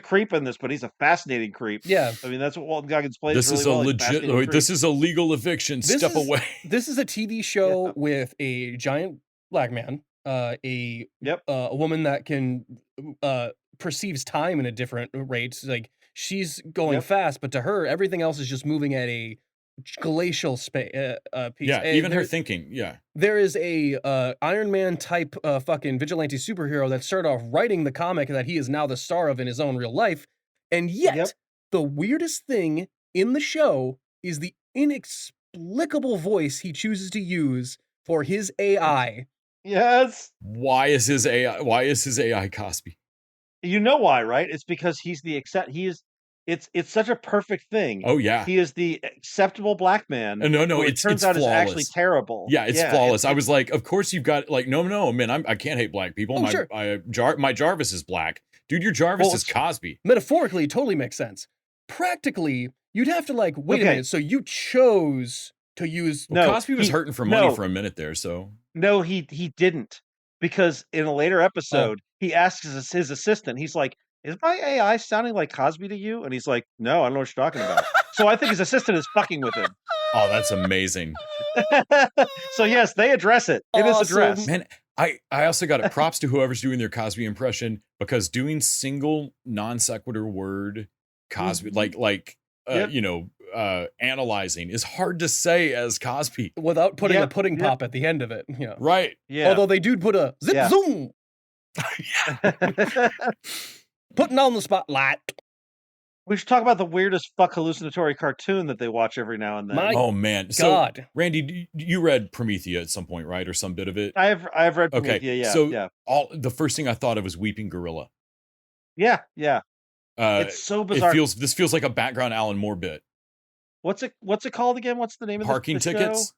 creep in this, but he's a fascinating creep. Yeah. I mean, that's what Walton Goggins plays. This is a legit. This is a legal eviction. Step away. This is a TV show with a giant black man, a woman that can perceives time in a different rate. Like she's going fast, but to her, everything else is just moving at a glacial pace. Yeah, even her thinking. Yeah, there is a Iron Man type fucking vigilante superhero that started off writing the comic that he is now the star of in his own real life, and yet the weirdest thing in the show is the inexplicable voice he chooses to use for his AI. Yes. Why is his AI Cosby? You know why, right? It's because he's the it's such a perfect thing. Oh yeah. He is the acceptable black man. No, it turns out flawless. is actually terrible. Yeah, it's flawless. I was like, of course you've got like no, man, I can't hate black people. My Jarvis is black. Dude, your Jarvis is Cosby. Metaphorically, it totally makes sense. Practically, you'd have to like, wait a minute, so you chose to use Cosby was hurting for money for a minute there, so. No, he didn't. Because in a later episode, he asks his assistant, he's like, is my AI sounding like Cosby to you? And he's like, no, I don't know what you're talking about. So I think his assistant is fucking with him. Oh, that's amazing. So yes, they address it. It is addressed. Man, I also got props to whoever's doing their Cosby impression, because doing single non sequitur word Cosby, analyzing is hard to say as Cosby without putting a pudding pop at the end of it. Yeah. Right. Yeah. Although they do put a zip zoom. Putting on the spotlight. We should talk about the weirdest fuck hallucinatory cartoon that they watch every now and then. Oh man, God. So, Randy, you read Promethea at some point, right, or some bit of it? I've read Promethea. Okay, yeah. So the first thing I thought of was Weeping Gorilla. Yeah. It's so bizarre. This feels like a background Alan Moore bit. What's it called again? What's the name of Parking the Tickets? show?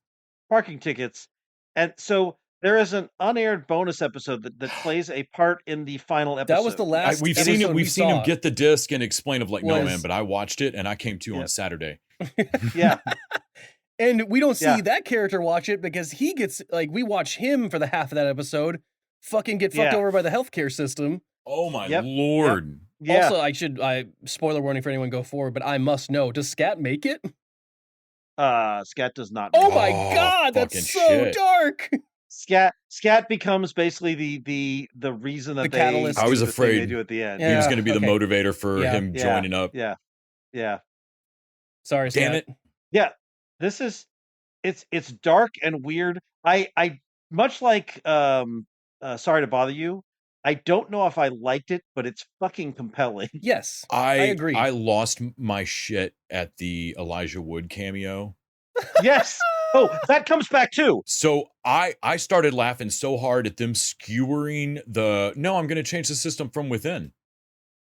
Parking Tickets. And so there is an unaired bonus episode that plays a part in the final episode. That was the last. We've seen him get the disc and explain of like, no man, but I watched it and I came to on Saturday. Yeah. And we don't see that character watch it because he gets like, we watch him for the half of that episode fucking get fucked over by the healthcare system. Oh my Lord. Yep. Yeah. Also, spoiler warning for anyone go forward, but I must know, does Scat make it? Scat does not. Oh my God, that's so dark. Scat becomes basically the reason that the catalyst. I was afraid they do at the end. He was going to be the motivator for him joining up. Yeah. Sorry, Scat. Damn it. Yeah. This is it's dark and weird. I much like Sorry to Bother You. I don't know if I liked it, but it's fucking compelling. Yes, I agree. I lost my shit at the Elijah Wood cameo. Yes. Oh, that comes back too. So I started laughing so hard at them skewering I'm going to change the system from within.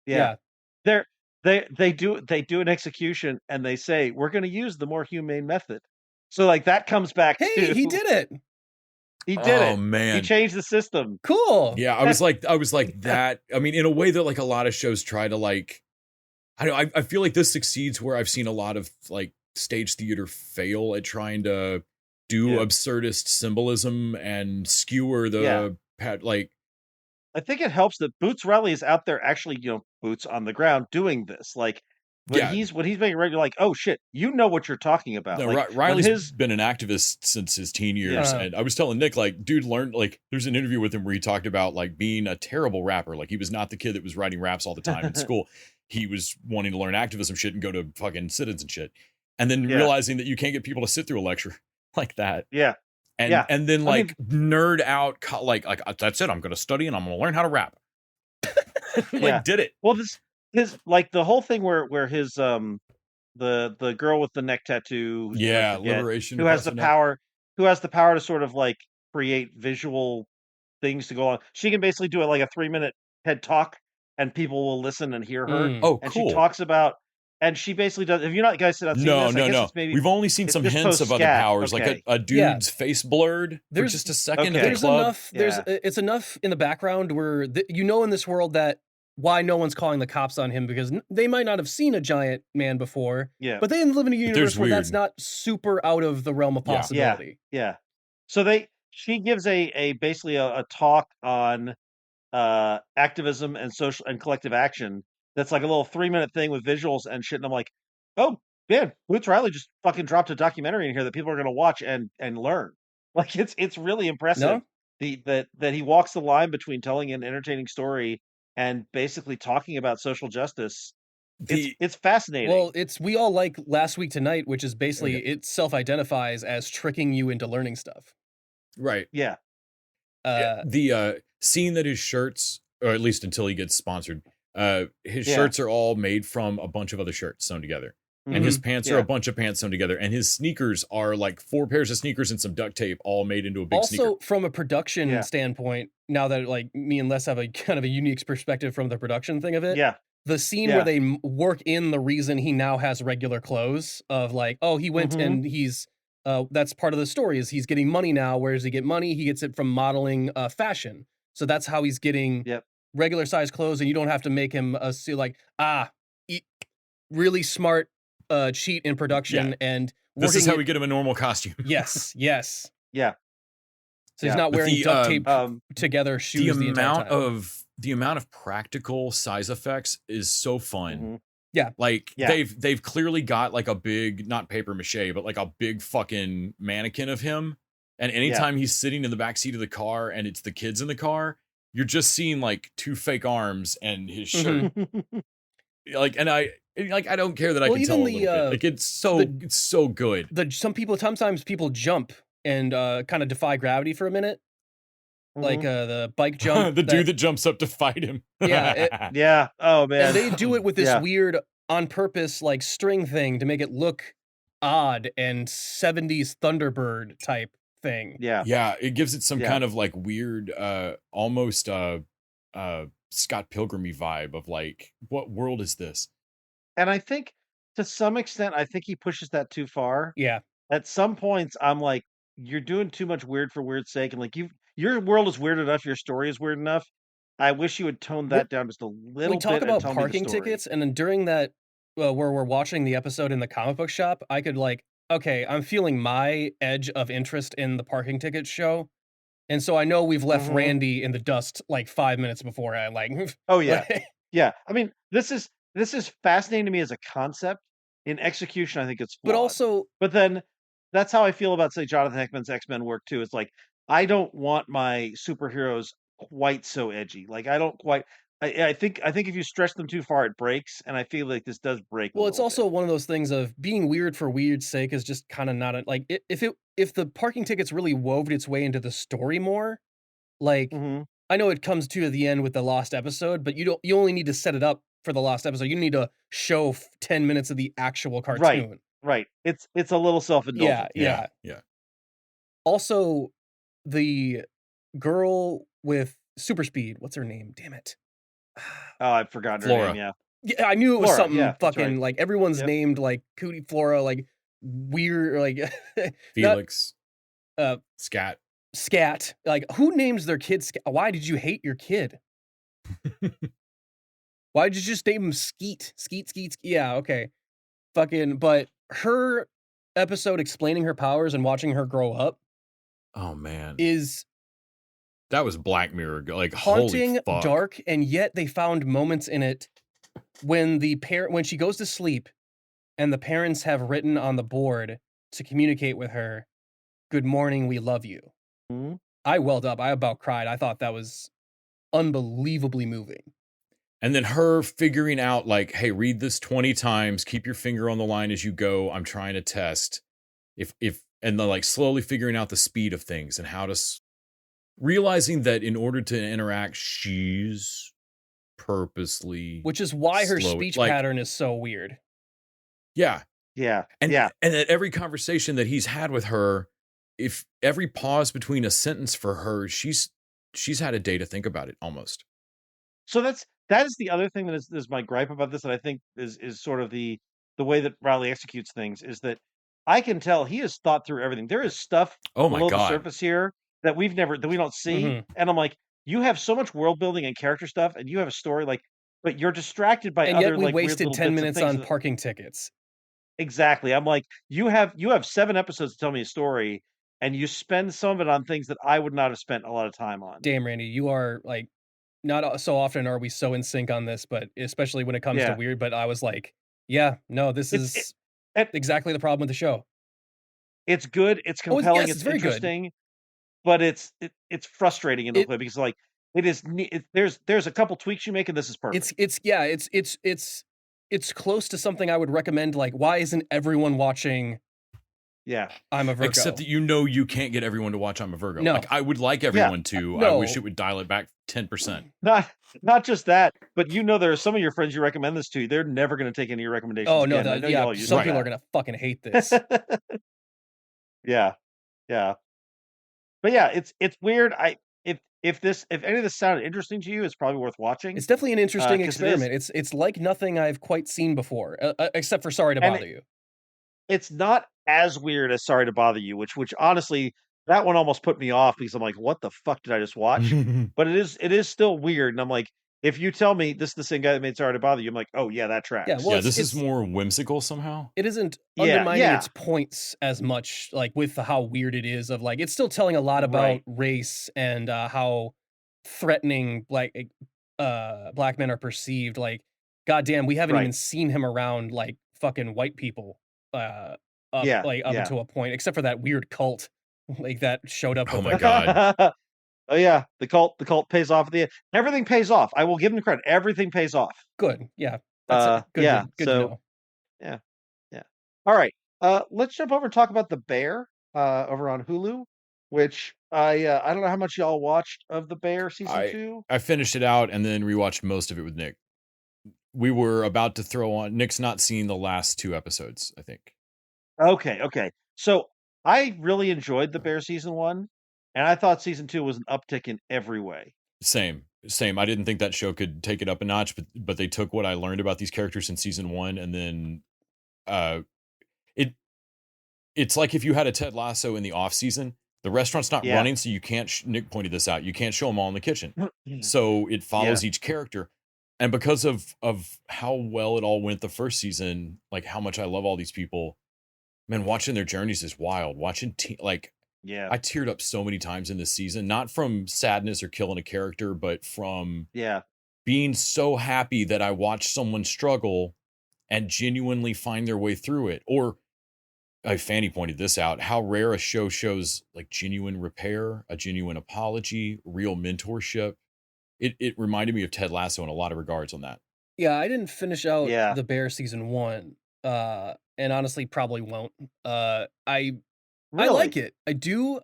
Yeah. They do an execution and they say, we're going to use the more humane method. So like that comes back too. He did it. He did it. Oh man. He changed the system. Cool. Yeah, I was like that. I mean, in a way that like a lot of shows try to like, I feel like this succeeds where I've seen a lot of like stage theater fail at trying to do absurdist symbolism and skewer the like. I think it helps that Boots Riley is out there actually, boots on the ground doing this. Like when he's making regular, like, oh shit, you know what you're talking about. No, like, Riley's been an activist since his teen years, and I was telling Nick, like, dude, there's an interview with him where he talked about like being a terrible rapper. Like he was not the kid that was writing raps all the time in school. He was wanting to learn activism shit and go to fucking sit-ins and shit, and then realizing that you can't get people to sit through a lecture like that. Yeah. And then nerd out like that's it. I'm going to study and I'm going to learn how to rap. Did it. Well, his like the whole thing where his the girl with the neck tattoo, liberation, who has the power to sort of like create visual things to go on. She can basically do it like a 3-minute TED talk, and people will listen and hear her. Oh, and cool. She talks about. And she basically does. Have you not guys seen this? No. We've only seen some hints of other powers, like a dude's face blurred for just a second. Okay. At the club. Enough. It's enough in the background where in this world that why no one's calling the cops on him, because they might not have seen a giant man before. Yeah. But they live in a universe where that's not super out of the realm of possibility. Yeah. So she gives basically a talk on activism and social and collective action. That's like a little 3-minute thing with visuals and shit. And I'm like, oh man, Boots Riley just fucking dropped a documentary in here that people are going to watch and learn. Like it's really impressive. That he walks the line between telling an entertaining story and basically talking about social justice. It's fascinating. Well, we all like Last Week Tonight, which is basically it self-identifies as tricking you into learning stuff. Right. Yeah. The scene that his shirts, or at least until he gets sponsored, his shirts are all made from a bunch of other shirts sewn together. Mm-hmm. And his pants are a bunch of pants sewn together. And his sneakers are like 4 pairs of sneakers and some duct tape all made into a big sneaker. Also, from a production standpoint, now that like me and Les have a kind of a unique perspective from the production thing of it. Yeah. The scene where they work in the reason he now has regular clothes of like, oh, he went and he's, that's part of the story is he's getting money now. Where does he get money? He gets it from modeling fashion. So that's how he's getting regular size clothes, and you don't have to make him really smart cheat in production and this is how we get him a normal costume. Yes. Yeah. So he's not wearing duct tape together shoes the entire time. The amount of practical size effects is so fun. Mm-hmm. Yeah. Like they've clearly got like a big, not paper mache, but like a big fucking mannequin of him. And anytime he's sitting in the back seat of the car and it's the kids in the car, you're just seeing like 2 fake arms and his shirt. Like, and I don't care that I can tell a little bit. Like it's so good. Sometimes people jump and kind of defy gravity for a minute. Like the bike jump. Dude that jumps up to fight him. Yeah. Oh man. And they do it with this weird on purpose like string thing to make it look odd and 70s Thunderbird type thing. Yeah, it gives it some kind of like weird almost Scott Pilgrim-y vibe of like, what world is this? And I think to some extent he pushes that too far. Yeah. At some points I'm like, you're doing too much weird for weird's sake, and like your world is weird enough, your story is weird enough. I wish you would tone that down just a little bit. We talk about parking tickets, and then during that where we're watching the episode in the comic book shop, I could like, okay, I'm feeling my edge of interest in the parking ticket show. And so I know we've left Randy in the dust like 5 minutes before I like. Oh yeah. Yeah. I mean, this is fascinating to me as a concept. In execution, I think it's flawed. But then that's how I feel about, say, Jonathan Hickman's X-Men work too. It's like, I don't want my superheroes quite so edgy. Like I don't quite. I think if you stretch them too far, it breaks, and I feel like this does break. Well, it's also one of those things of being weird for weird's sake is just kind of not like if the parking tickets really wove its way into the story more, like I know it comes to the end with the lost episode, but you only need to set it up for the lost episode. You need to show 10 minutes of the actual cartoon. Right. It's a little self-indulgent. Yeah. Also, the girl with super speed, what's her name? Damn it. Oh, I've forgotten Flora. her name. Yeah, I knew it was Flora, something fucking like everyone's named like Cootie Flora, like weird, like Felix, Scat. Scat. Like, who names their kid Scat? Why did you hate your kid? Why did you just name him Skeet? Skeet. Yeah, okay. But her episode explaining her powers and watching her grow up. Oh man, that was Black Mirror, like haunting, holy fuck. dark, and yet they found moments in it when when she goes to sleep, and the parents have written on the board to communicate with her, "Good morning, we love you." Mm-hmm. I welled up. I about cried. I thought that was unbelievably moving. And then her figuring out, like, hey, read this 20 times, keep your finger on the line as you go. I'm trying to test. And then like slowly figuring out the speed of things and how to realizing that in order to interact, she's purposely, which is why her slow, speech like, pattern is so weird. Yeah. And at every conversation that he's had with her, if every pause between a sentence for her, she's had a day to think about it almost. So that is the other thing that is my gripe about this, that I think is sort of the way that Riley executes things, is that I can tell he has thought through everything. There is stuff below the surface here that we don't see, and I'm like, you have so much world building and character stuff, and you have a story, like, but you're distracted by and other, yet we like, wasted weird 10 minutes on parking tickets. Exactly. I'm like, you have 7 episodes to tell me a story, and you spend some of it on things that I would not have spent a lot of time on. Damn, Randy, you are like, not so often are we so in sync on this, but especially when it comes to weird. But I was like, yeah, no, this is exactly the problem with the show. It's good. It's compelling. It's very interesting, but it's frustrating in the play, because like there's a couple tweaks you make and this is perfect. It's close to something I would recommend. Like, why isn't everyone watching? Yeah, I'm a Virgo. Except that you can't get everyone to watch I'm a Virgo. No. Like, I would like everyone to. No. I wish it would dial it back 10%. Not just that, but there are some of your friends you recommend this to. They're never going to take any of your recommendations. Oh no, again. some people are going to fucking hate this. Yeah. But yeah, it's weird. If any of this sounded interesting to you, it's probably worth watching. It's definitely an interesting experiment. It's like nothing I've quite seen before, except for Sorry to Bother You. It's not as weird as Sorry to Bother You, which honestly, that one almost put me off, because I'm like, what the fuck did I just watch? But it is still weird, and I'm like, if you tell me this is the same guy that made Sorry to Bother You, I'm like, oh yeah, that tracks. Yeah, well, this is more whimsical somehow. It isn't undermining its points as much, like with how weird it is. Of like, it's still telling a lot about race and how threatening black men are perceived. Like, goddamn, we haven't even seen him around like fucking white people. Up until a point, except for that weird cult like that showed up. Oh my god. Oh yeah, the cult pays off at the end. Everything pays off. I will give them credit. Everything pays off. Good. Yeah. That's good. Yeah. Good to know. Yeah. All right. Let's jump over and talk about The Bear over on Hulu, which I don't know how much y'all watched of The Bear season 2. I finished it out and then rewatched most of it with Nick. We were about to throw on. Nick's not seen the last 2 episodes, I think. Okay. So I really enjoyed The Bear season 1, and I thought season 2 was an uptick in every way. Same. I didn't think that show could take it up a notch, but they took what I learned about these characters in season 1, and then it's like if you had a Ted Lasso in the off season. The restaurant's not running, so you can't. Nick pointed this out. You can't show them all in the kitchen, so it follows each character. And because of how well it all went the first season, like how much I love all these people, man, watching their journeys is wild. Watching I teared up so many times in this season, not from sadness or killing a character, but from being so happy that I watched someone struggle and genuinely find their way through it. Or Fanny pointed this out, how rare a show shows like genuine repair, a genuine apology, real mentorship. It reminded me of Ted Lasso in a lot of regards on that. Yeah, I didn't finish out The Bear season 1, and honestly probably won't. I like it. I do,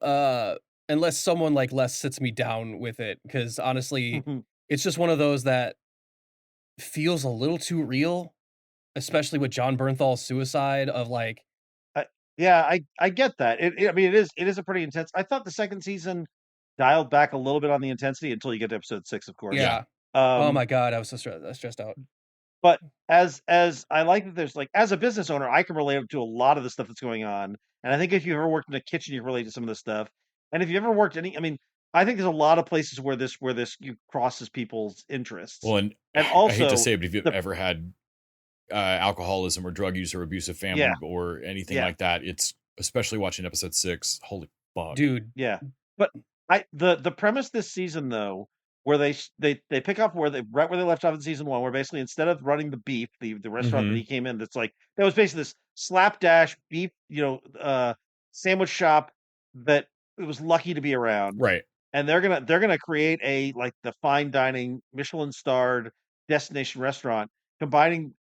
unless someone like Les sits me down with it, because honestly, it's just one of those that feels a little too real, especially with John Bernthal's suicide of like. I get that. It is a pretty intense. I thought the second season dialed back a little bit on the intensity until you get to episode 6, of course. Yeah. Oh my god, I was so stressed out. But as I like that there's like, as a business owner, I can relate to a lot of the stuff that's going on. And I think if you've ever worked in a kitchen, you can relate to some of this stuff. And if you ever worked any, I mean, I think there's a lot of places where this crosses people's interests. Well, and also, I hate to say it, but if you've the- ever had alcoholism or drug use or abusive family or anything like that, it's especially watching episode 6. Holy fuck, dude. Yeah, but the premise this season though, where they pick up where they left off in season 1, where basically instead of running the beef, the restaurant that he came in, that was basically this slapdash beef, sandwich shop that it was lucky to be around, right? And they're gonna create a the fine dining Michelin starred destination restaurant, combining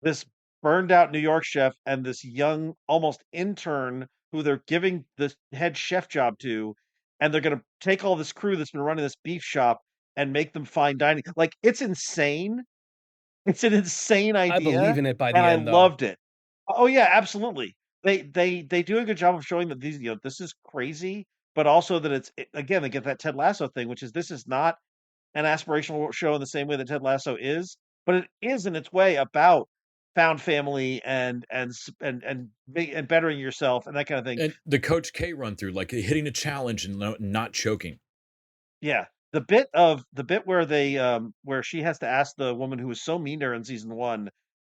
this burned out New York chef and this young almost intern who they're giving the head chef job to, and they're gonna take all this crew that's been running this beef shop and make them fine dining. Like, it's insane. It's an insane idea. I believe in it by the and end, I though. loved it. Oh yeah, absolutely. They do a good job of showing that these, this is crazy, but also that again, they get that Ted Lasso thing, which is this is not an aspirational show in the same way that Ted Lasso is, but it is in its way about found family and bettering yourself and that kind of thing. And the Coach K run through, like hitting a challenge and not choking. Yeah. The bit where they where she has to ask the woman who was so mean to her in season 1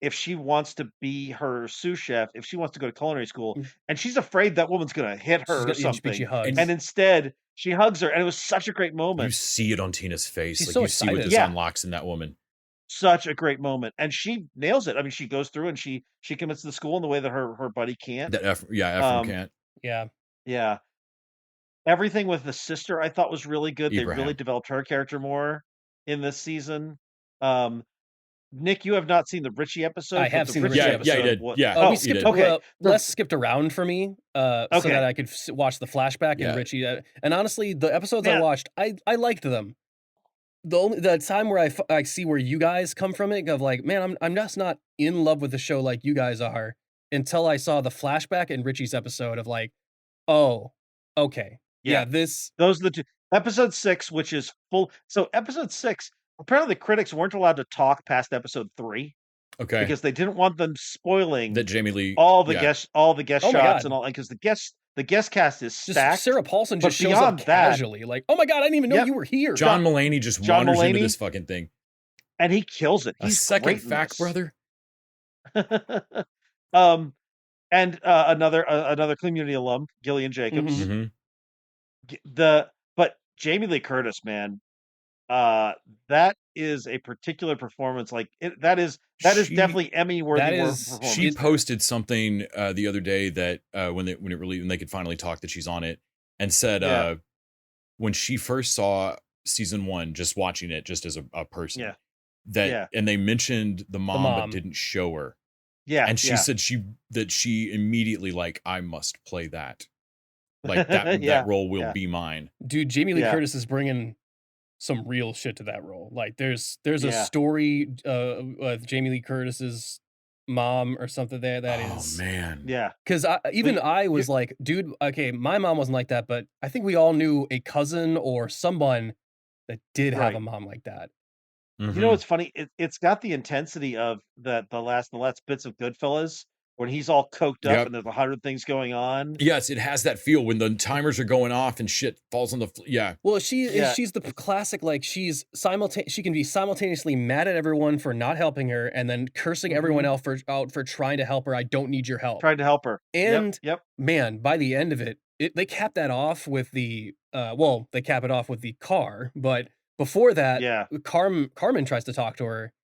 if she wants to be her sous chef, if she wants to go to culinary school, and she's afraid that woman's gonna hit her or something. And instead she hugs her, and it was such a great moment. You see it on Tina's face. She's like so you see what excited. this unlocks in that woman. Such a great moment. And she nails it. I mean, she goes through and she commits to the school in the way that her buddy can't. That Ephraim can't. Yeah. Yeah. Everything with the sister I thought was really good. Abraham. They really developed her character more in this season. Nick, you have not seen the Richie episode. I have seen the Richie episode. Yeah, you did. Yeah. Oh, we skipped. Okay. Les skipped around for me, so that I could watch the flashback and Richie. And honestly, the episodes I watched, I liked them. The time where I see where you guys come from it, of like, man, I'm just not in love with the show like you guys are, until I saw the flashback and Richie's episode of like, oh, okay. Yeah, those are the two. Episode 6, which is full. So episode 6, apparently the critics weren't allowed to talk past episode 3. Okay. Because they didn't want them spoiling that Jamie Lee all the guest shots and all, because the guest cast is stacked. Just Sarah Paulson just shows up casually, like, oh my god, I didn't even know you were here. John Mulaney just wanders into this fucking thing, and he kills it. He's a second fact, brother. And another community alum, Gillian Jacobs. Mm-hmm. But Jamie Lee Curtis, man, that is a particular performance. Like that is definitely Emmy worthy performance. She posted something the other day that when they could finally talk, that she's on it, and said when she first saw season 1, just watching it just as a person, and they mentioned the mom but didn't show her. Yeah. And she said she immediately, like, I must play that. Like that role will be mine. Dude, Jamie Lee Curtis is bringing some real shit to that role. Like there's a story with Jamie Lee Curtis's mom or something there that is. Oh man. Yeah. Because I was like, dude, okay, my mom wasn't like that, but I think we all knew a cousin or someone that did have a mom like that. Mm-hmm. You know what's funny? It's got the intensity of the last bits of Goodfellas, when he's all coked up and there's 100 things going on. Yes, it has that feel when the timers are going off and shit falls on the Well, she's the classic, like she can be simultaneously mad at everyone for not helping her and then cursing everyone else for trying to help her. I don't need your help. Trying to help her. And man, by the end of it, they cap that off with the they cap it off with the car, but before that, Carmen tries to talk to her,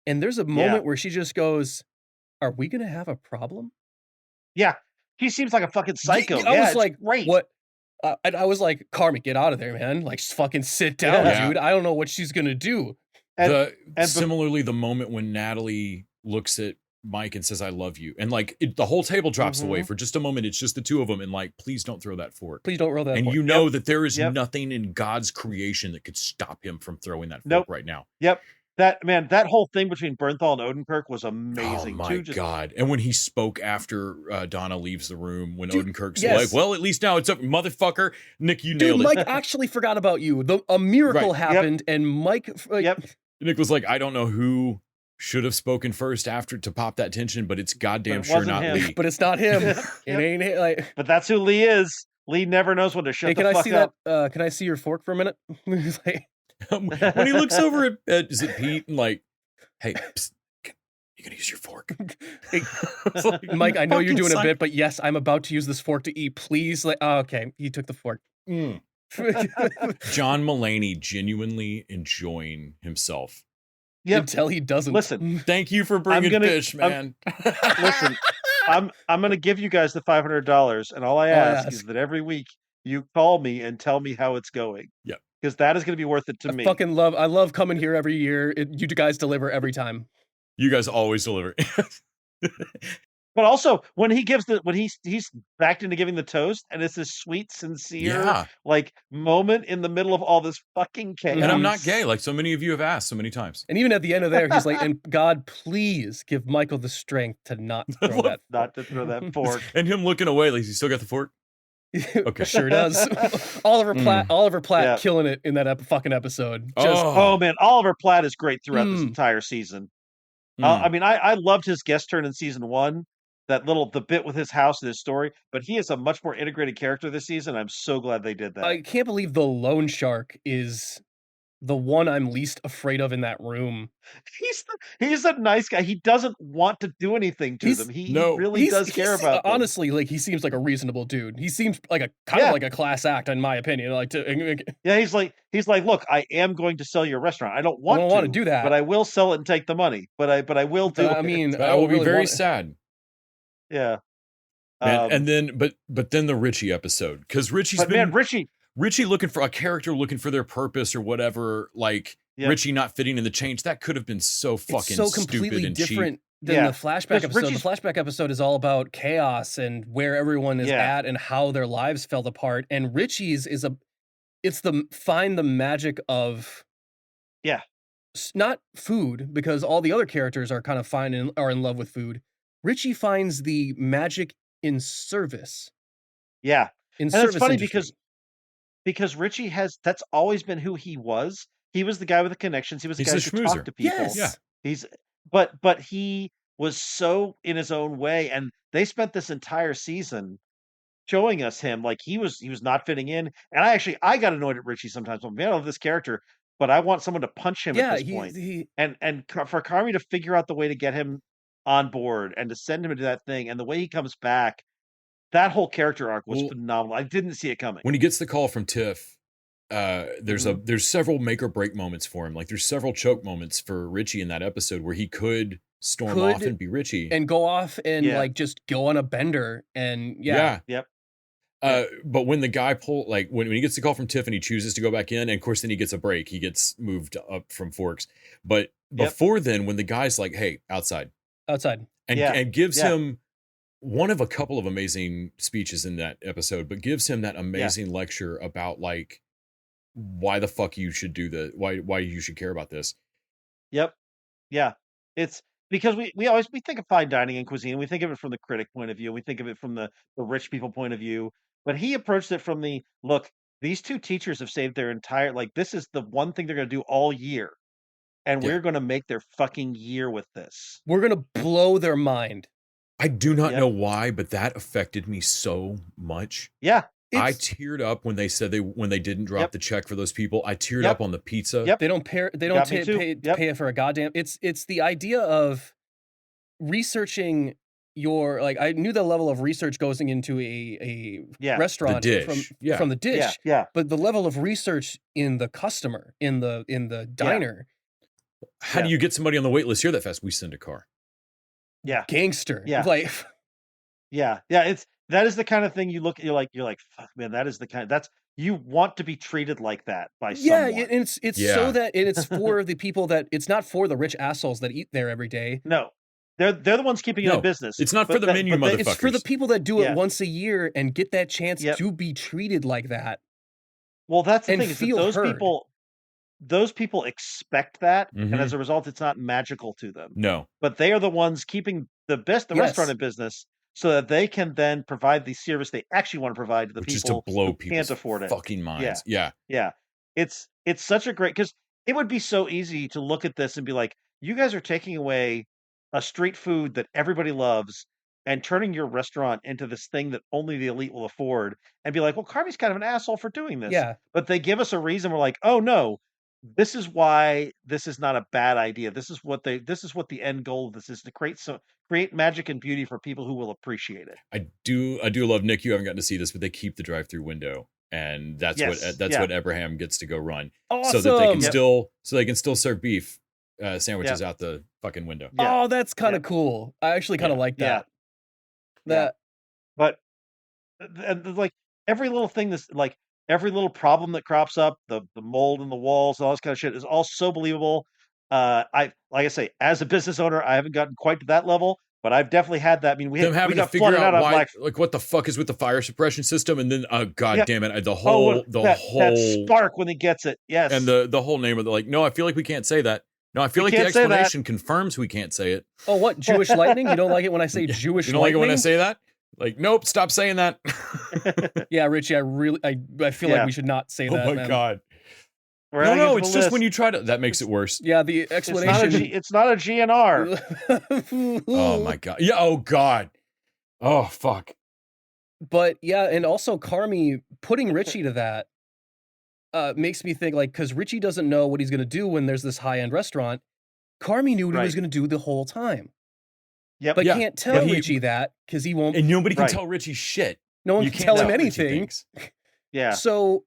and there's a moment where she just goes, "Are we gonna have a problem?" Yeah, he seems like a fucking psycho. I was like, great. What? I was like, Carmen, get out of there, man! Like, just fucking sit down, dude. I don't know what she's gonna do. Similarly, the moment when Natalie looks at Mike and says, "I love you," and like the whole table drops away for just a moment. It's just the two of them, and like, please don't throw that fork. Please don't roll that. And fork. you know that there is nothing in God's creation that could stop him from throwing that fork right now. Yep. That whole thing between Bernthal and Odenkirk was amazing. Oh my God. And when he spoke after Donna leaves the room, when Odenkirk's like, well, at least now it's up, motherfucker. Nick, you nailed it. Mike actually forgot about you. A miracle happened, and Mike... Nick was like, I don't know who should have spoken first after to pop that tension, but it's goddamn sure not Lee. But it's not him. It ain't like... But that's who Lee is. Lee never knows when to shut Hey, the can I fuck see up. that? Can I see your fork for a minute? He's like, When he looks over at is it Pete and like, hey, psst, you gonna use your fork? Hey, It's like, Mike, I know you're fucking doing a psych- bit, but yes, I'm about to use this fork to eat. Please, like, oh, okay, he took the fork. Mm. John Mulaney genuinely enjoying himself. Yep. Until he doesn't. Listen, Thank you for bringing fish, man. listen, I'm going to give you guys the $500, and all I ask is that every week you call me and tell me how it's going. Yep. Because that is going to be worth it to me. I love coming here every year. You guys deliver every time. You guys always deliver. But also when he's backed into giving the toast, and it's this sweet, sincere like moment in the middle of all this fucking chaos. And I'm not gay, like so many of you have asked so many times. And even at the end of there, he's like, "And God, please give Michael the strength to not throw that fork." And him looking away, like, he still got the fork. Okay, sure does. Oliver Platt killing it in that fucking episode. Oh man, Oliver Platt is great throughout this entire season. I mean, I loved his guest turn in season 1. The bit with his house and his story, but he is a much more integrated character this season. I'm so glad they did that. I can't believe the loan shark is the one I'm least afraid of in that room. He's a nice guy. He doesn't want to do anything to them. He really does care about them. Honestly, like, he seems like a reasonable dude. He seems like a kind of like a class act, in my opinion. He's like, look, I am going to sell your restaurant. I don't want to do that, but I will sell it and take the money. But I will do it. I mean, I will be very sad. Yeah. Man, and then but then the Richie episode, because Richie looking for a character, looking for their purpose or whatever, like Richie not fitting in the change, that could have been so fucking stupid and different cheap. Than the flashback episode. The flashback episode is all about chaos and where everyone is at and how their lives fell apart. And Richie's it's find the magic of not food, because all the other characters are kind of are in love with food. Richie finds the magic in service. Yeah. In service. It's funny because Richie that's always been who he was. He was the guy with the connections. He was the guy who talked to people. Yes. Yeah. But he was so in his own way, and they spent this entire season showing us him like he was not fitting in. And I got annoyed at Richie sometimes. I'm man, I love this character, but I want someone to punch him at this point. And for Carmy to figure out the way to get him on board and to send him into that thing, and the way he comes back, that whole character arc was phenomenal. I didn't see it coming. When he gets the call from Tiff, there's several make or break moments for him. Like, there's several choke moments for Richie in that episode where he could storm off and be Richie and go off and like just go on a bender and but when the guy when he gets the call from Tiff and he chooses to go back in, and of course then he gets a break, he gets moved up from Forks. But before then, when the guy's like, "Hey, outside," and gives him one of a couple of amazing speeches in that episode, but gives him that amazing lecture about like why the fuck you should do why you should care about this. Yep. Yeah. It's because we think of fine dining and cuisine. We think of it from the critic point of view. We think of it from the rich people point of view. But he approached it from the look. These two teachers have saved their entire this is the one thing they're going to do all year, and we're going to make their fucking year with this. We're going to blow their mind. I do not know why, but that affected me so much. Yeah. I teared up when they said when they didn't drop the check for those people. I teared up on the pizza. They don't pay for a goddamn. It's the idea of researching your I knew the level of research going into a restaurant from the dish. But the level of research in the customer, in the diner. How do you get somebody on the wait list here that fast? We send a car. Yeah. Gangster. That is the kind of thing you're like, fuck, man, that is the kind you want to be treated like that by someone. Yeah, it's so that it's for the people that it's not for the rich assholes that eat there every day. No. They're the ones keeping it in business. It's not for the menu motherfuckers. It's for the people that do it once a year and get that chance to be treated like that. Well, that's the thing, is that those people expect that, and as a result, it's not magical to them. No. But they are the ones keeping the restaurant in business, so that they can then provide the service they actually want to provide to the people who can't afford it. Fucking minds. Yeah. It's such a great, because it would be so easy to look at this and be like, you guys are taking away a street food that everybody loves and turning your restaurant into this thing that only the elite will afford, and be like, well, Carmi's kind of an asshole for doing this. Yeah. But they give us a reason. We're like, oh no, this is why this is not a bad idea. This is what the end goal of this is, to create magic and beauty for people who will appreciate it. I do love, Nick, you haven't gotten to see this, but they keep the drive-through window, and that's what Abraham gets to go run. Awesome. So that they can still serve beef sandwiches out the fucking window. Yeah. Oh, that's kind of cool. I actually kind of like that. But like every little thing, every little problem that crops up, the mold in the walls, all this kind of shit is all so believable. Like I say, as a business owner, I haven't gotten quite to that level, but I've definitely had that. I mean, we got figure flooded out out on why, like what the fuck is with the fire suppression system, and then god damn it, the whole that spark when he gets it, yes, and the whole name of the no, I feel like we can't say that. No, I feel like the explanation confirms we can't say it. Oh, what, Jewish lightning? You don't like it when I say Jewish lightning? You don't like it when I say that? Like, nope, stop saying that. Yeah, Richie, I feel like we should not say that. Oh my god. No, it's just when you try to. That makes it worse. Yeah, the explanation. It's not a GNR. Oh my god. Yeah. Oh god. Oh fuck. But yeah, and also Carmi putting Richie to that makes me think, like, because Richie doesn't know what he's going to do when there's this high-end restaurant. Carmi knew what he was going to do the whole time. Yep. But can't tell Richie that because he won't. And nobody can tell Richie shit. No one can tell him anything. Yeah. So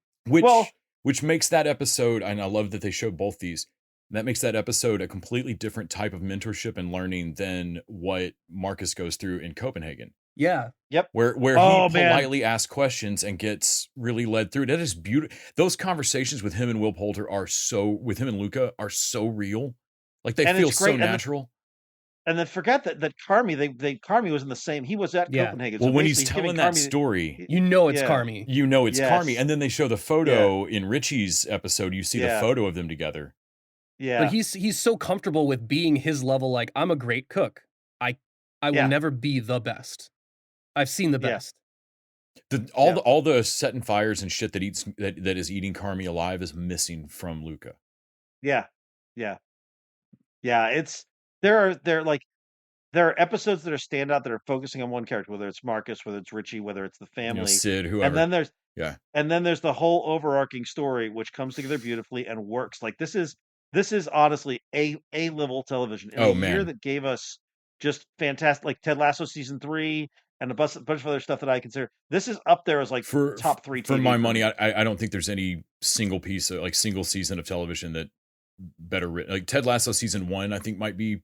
which makes that episode, and I love that they show both these. That makes that episode a completely different type of mentorship and learning than what Marcus goes through in Copenhagen. Yeah. Yep. Where he politely asks questions and gets really led through. That is beautiful. Those conversations with him and Will Poulter with him and Luca are so real. Like they feel so natural. And then forget that Carmi, Carmi was in the same. He was at Copenhagen. Well, so when he's telling that story, you know it's Carmi. You know it's Carmi, and then they show the photo in Richie's episode. You see the photo of them together. Yeah, but he's so comfortable with being his level. Like, I'm a great cook. I will never be the best. I've seen the best. All the setting fires and shit that is eating Carmi alive is missing from Luca. Yeah. It's there are episodes that are standout that are focusing on one character, whether it's Marcus, whether it's Richie, whether it's the family, Sid, whoever. And then there's the whole overarching story which comes together beautifully and works. Like this is honestly a level television in a year that gave us just fantastic, like Ted Lasso season 3 and a bunch of other stuff that I consider. This is up there as like top 3 TV. For my money, I don't think there's any single piece of single season of television that better written. Like Ted Lasso season 1, I think might be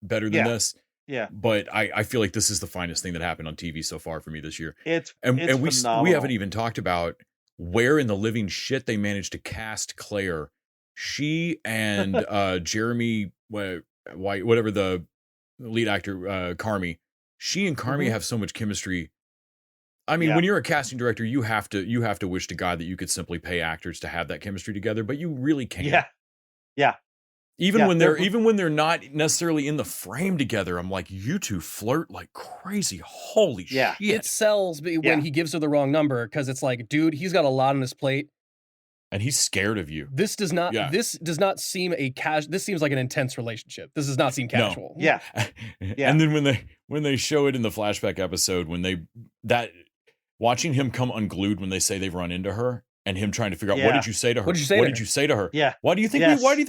better than this. Yeah. But I feel like this is the finest thing that happened on TV so far for me this year. It's we haven't even talked about where in the living shit they managed to cast Claire. She and Jeremy White, whatever the lead actor, Carmi. She and Carmi have so much chemistry. I mean, when you're a casting director, you have to wish to God that you could simply pay actors to have that chemistry together, but you really can't. Yeah. Even when they're not necessarily in the frame together, I'm like, you two flirt like crazy. Holy shit. It sells when he gives her the wrong number, because it's like, dude, he's got a lot on his plate. And he's scared of you. This does not seem this seems like an intense relationship. This does not seem casual. No. Yeah. And then when they show it in the flashback episode, watching him come unglued when they say they've run into her, and him trying to figure out what did you say to her? What did you say to her? Yeah. Why do you think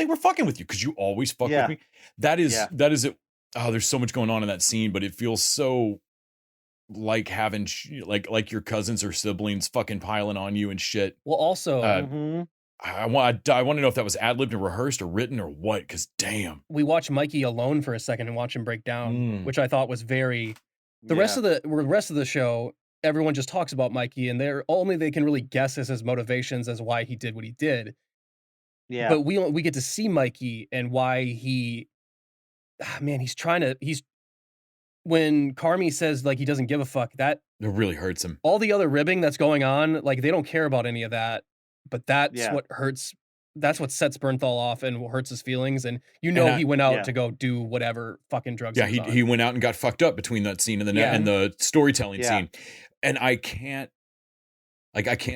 we're fucking with you? Because you always fuck with me. That is it. Oh, there's so much going on in that scene, but it feels so like having like your cousins or siblings fucking piling on you and shit. Well, also, I want to know if that was ad-libbed and rehearsed or written or what. Because damn, we watch Mikey alone for a second and watch him break down, which I thought was very. The rest of the show, everyone just talks about Mikey, and they can really guess as his motivations as why he did what he did. Yeah. But we get to see Mikey and why he's when Carmi says like he doesn't give a fuck, that it really hurts him. All the other ribbing that's going on, like they don't care about any of that. But that's what hurts. That's what sets Bernthal off and what hurts his feelings. And he went out to go do whatever fucking drugs. Yeah, he went out and got fucked up between that scene and the storytelling scene. And I can't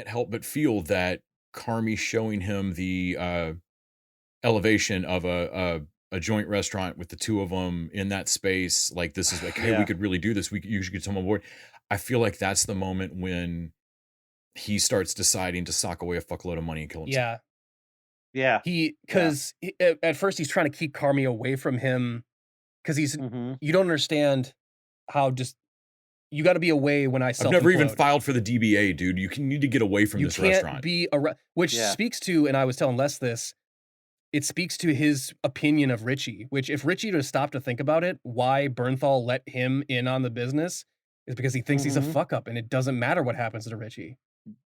help but feel that Carmi showing him the elevation of a a joint restaurant with the two of them in that space. Like, this is like, hey, we could really do this. You should get someone on board. I feel like that's the moment when he starts deciding to sock away a fuckload of money and kill himself. Yeah. Because at first he's trying to keep Carmi away from him because he's, you don't understand how just, you got to be away when I self-implode. I've never even filed for the DBA, dude. You need to get away from this restaurant. Which speaks to, and I was telling Les this, it speaks to his opinion of Richie, which if Richie would have stopped to think about it, why Bernthal let him in on the business is because he thinks he's a fuck up and it doesn't matter what happens to Richie.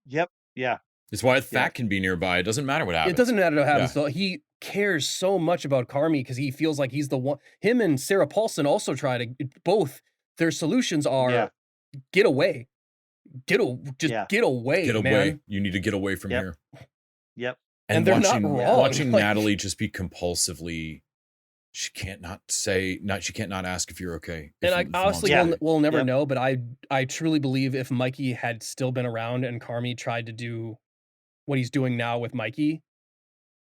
Yep. Yeah. It's why Fat can be nearby. It doesn't matter what happens. It doesn't matter what happens. Though. He cares so much about Carmi because he feels like he's the one. Him and Sarah Paulson also try to, both their solutions are get away. Get away. Get away. Man. You need to get away from here. Yep. And they're not wrong. Watching Natalie just be compulsively, she can't not ask if you're okay. And honestly, we'll never know, but I truly believe if Mikey had still been around and Carmi tried to do what he's doing now with Mikey,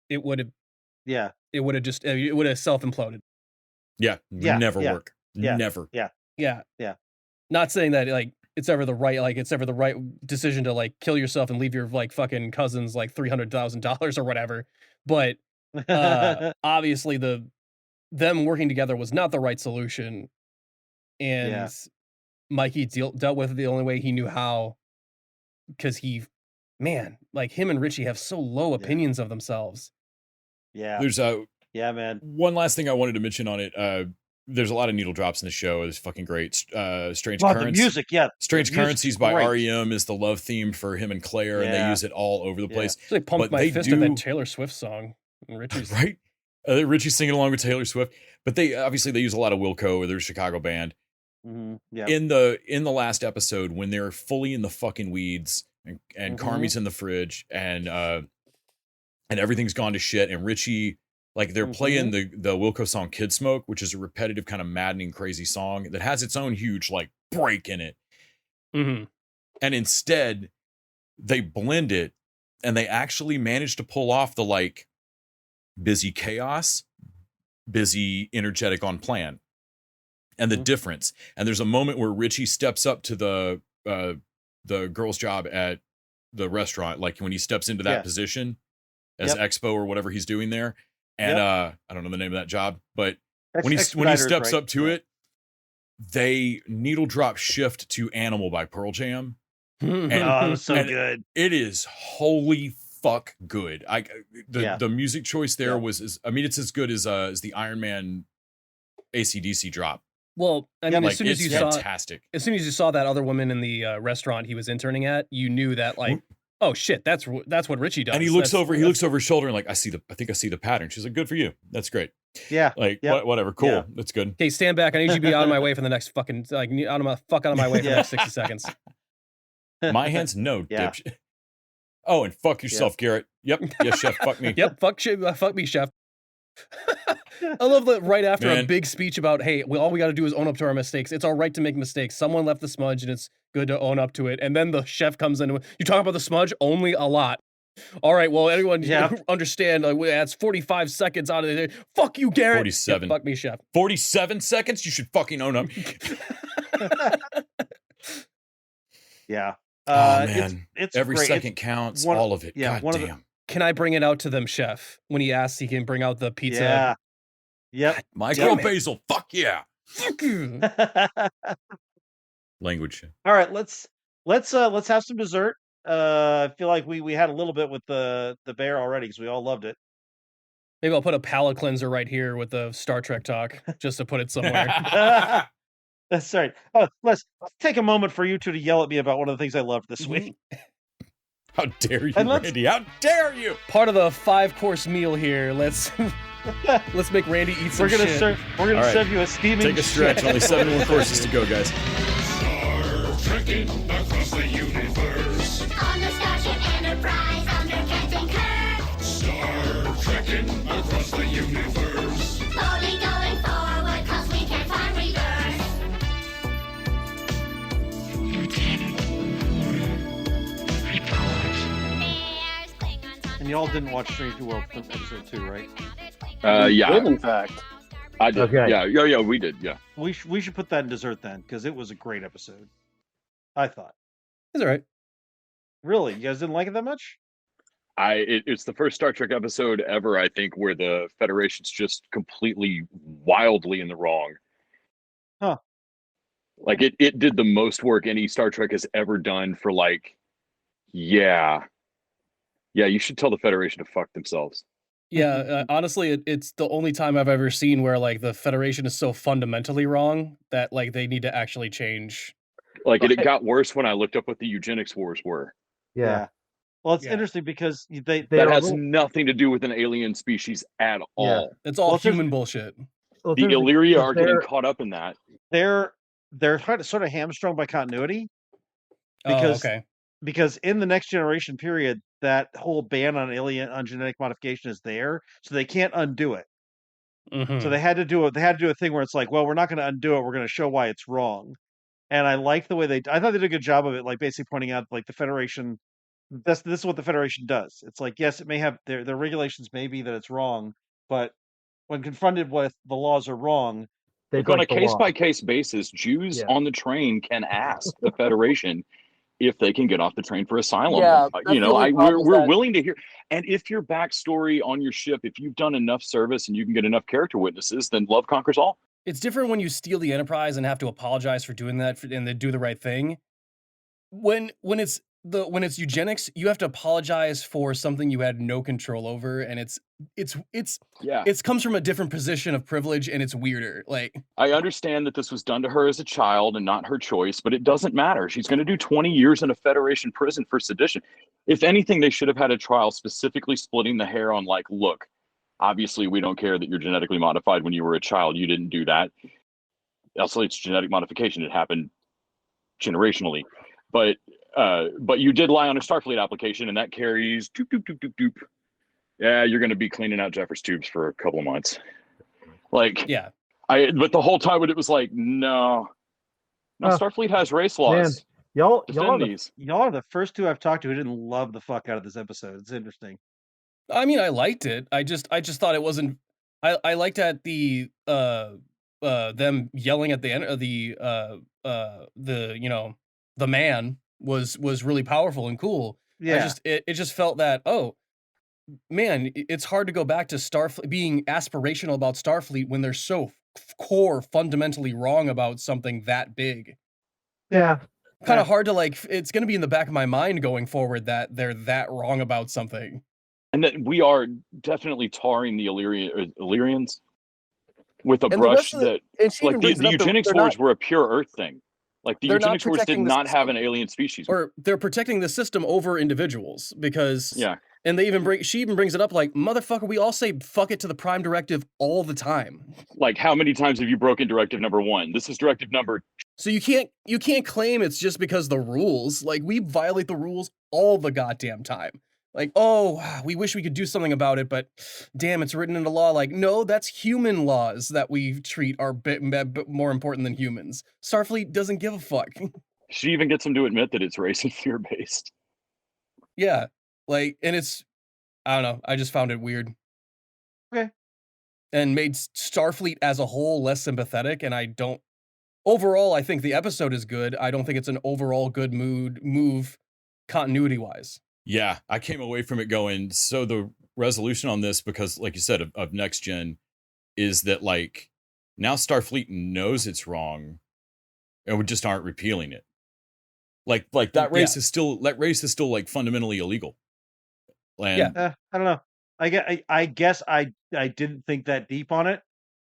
it would have self-imploded. Never work. Never. Yeah. Not saying that like it's ever the right decision to like kill yourself and leave your like fucking cousins like $300,000 or whatever, but obviously them working together was not the right solution, and Mikey dealt with it the only way he knew how, because him and Richie have so low opinions of themselves. There's man. One last thing I wanted to mention on it. There's a lot of needle drops in the show. It's fucking great. Strange Currents. The music, Strange Currencies by REM is the love theme for him and Claire, and they use it all over the place. It's like Pump My Fist of that Taylor Swift song. And Richie's right. Richie's singing along with Taylor Swift, but they use a lot of Wilco or their Chicago band. Yeah. In the last episode, when they're fully in the fucking weeds and Carmi's in the fridge and everything's gone to shit, and Richie. Like they're playing the Wilco song Kid Smoke, which is a repetitive kind of maddening, crazy song that has its own huge like break in it. And instead they blend it and they actually manage to pull off the like busy chaos, busy energetic on plan and the difference. And there's a moment where Richie steps up to the girl's job at the restaurant. Like when he steps into that position as expo or whatever he's doing there. And I don't know the name of that job, but when he steps up to it, they needle drop shift to Animal by Pearl Jam. And, so good. It is holy fuck good. The music choice there it's as good as the Iron Man AC/DC drop. Well, I mean, as soon as you saw that other woman in the restaurant he was interning at, you knew that like, oh shit, that's what Richie does. And he looks over his shoulder and like, I think I see the pattern. She's like, good for you. That's great. Yeah. Like whatever. Cool. Yeah. That's good. Okay, stand back. I need you to be out of my way for the next fucking out of my way for the next 60 seconds. My hands, no, dipshit. Oh, and fuck yourself, Garrett. Yep. Yes, chef. Fuck me. Yep. Fuck me, chef. I love that right after a big speech about, hey, all we got to do is own up to our mistakes. It's all right to make mistakes. Someone left the smudge and it's good to own up to it. And then the chef comes in. You talk about the smudge? Only a lot. All right, well, anyone understand, that's 45 seconds out of the day. Fuck you, Garrett. 47. Fuck me, chef. 47 seconds? You should fucking own up. Oh, man. It's every great. second counts. All of it. Yeah, God damn. Can I bring it out to them, chef? When he asks, he can bring out the pizza. Yeah. Yep. Micro basil. Fuck yeah. Fuck you. Language. All right, let's have some dessert. I feel like we had a little bit with the bear already because we all loved it. Maybe I'll put a palate cleanser right here with the Star Trek talk just to put it somewhere. That's right. Oh, let's take a moment for you two to yell at me about one of the things I loved this week. How dare you, Randy? How dare you? Part of the 5-course meal here. Let's make Randy eat some shit. We're gonna serve you a steaming. Take a stretch. Only 7 more courses to go, guys. Star trekking across the universe. On the Starship Enterprise under Captain Kirk. Star trekking across the universe. Slowly going forward 'cause we can't find reverse. And y'all didn't watch Strange New World episode 2, right? Yeah, did, in fact. I did. Okay. Yeah, we did. Yeah. We should put that in dessert then, because it was a great episode. I thought. It's all right. Really, you guys didn't like it that much? It's the first Star Trek episode ever, I think, where the Federation's just completely wildly in the wrong. Huh. Like it did the most work any Star Trek has ever done for like, yeah, you should tell the Federation to fuck themselves. Yeah, honestly, it's the only time I've ever seen where like the Federation is so fundamentally wrong that like they need to actually change. Like it got worse when I looked up what the eugenics wars were. Yeah. Well, it's Yeah. interesting because they That are has little- nothing to do with an alien species at all. It's all Well, it's human bullshit. Well, it's The interesting Illyria because are getting caught up in that. they're kind of sort of hamstrung by continuity Oh, because okay. because in the Next Generation period, that whole ban on genetic modification is there, so they can't undo it. Mhm. So they had to do a thing where it's like, well, we're not going to undo it. We're going to show why it's wrong. And I like the way I thought they did a good job of it, like basically pointing out like the Federation. This is what the Federation does. It's like, yes, it may have their regulations may be that it's wrong, but when confronted with the laws are wrong, they Look, on a break the law. case-by-case basis, Jews Yeah. on the train can ask the Federation if they can get off the train for asylum. Yeah, that's the only problem is we're that- willing to hear. And if your backstory on your ship, if you've done enough service and you can get enough character witnesses, then love conquers all. It's different when you steal the Enterprise and have to apologize for doing that and then do the right thing. When it's eugenics, you have to apologize for something you had no control over, and it's Yeah. it comes from a different position of privilege, and it's weirder. Like, I understand that this was done to her as a child and not her choice, but it doesn't matter. She's going to do 20 years in a Federation prison for sedition. If anything, they should have had a trial specifically splitting the hair on like, look, obviously we don't care that you're genetically modified when you were a child. You didn't do that. Also, it's genetic modification. It happened generationally. But you did lie on a Starfleet application, and that carries doop, doop, doop, doop, doop. Yeah, you're going to be cleaning out Jeffers tubes for a couple of months. Like, yeah, but the whole time when it was like, no, Starfleet has race laws. Y'all Defend are the, these. y'all are the first two I've talked to who didn't love the fuck out of this episode. It's interesting. I mean, I liked it. I just thought it wasn't. I liked at the them yelling at the end of the man was really powerful and cool. Yeah. It just felt that, oh man, it's hard to go back to Starfleet being aspirational about Starfleet when they're so core fundamentally wrong about something that big. yeah. Kind of hard to like. It's going to be in the back of my mind going forward that they're that wrong about something. And that we are definitely tarring the Illyrians with a And the brush rest of the- that, And she like even the brings it up, eugenics they're wars not- were a pure Earth thing. Like the they're not eugenics wars did protecting the not have system. an alien species. Or they're protecting the system over individuals because Yeah. and she even brings it up like, motherfucker, we all say fuck it to the Prime Directive all the time. Like, how many times have you broken directive number 1? This is directive number. So you can't claim it's just because the rules. Like, we violate the rules all the goddamn time. Like, oh, we wish we could do something about it, but damn, it's written into law. Like, no, that's human laws that we treat are bit more important than humans. Starfleet doesn't give a fuck. She even gets them to admit that it's race and fear based. Yeah, like, and it's, I don't know, I just found it weird. Okay. And made Starfleet as a whole less sympathetic, and overall, I think the episode is good. I don't think it's an overall good move continuity-wise. Yeah, I came away from it going, so the resolution on this, because like you said, of Next Gen, is that like, now Starfleet knows it's wrong, and we just aren't repealing it. Like that race is still like fundamentally illegal. And I don't know. I guess I didn't think that deep on it.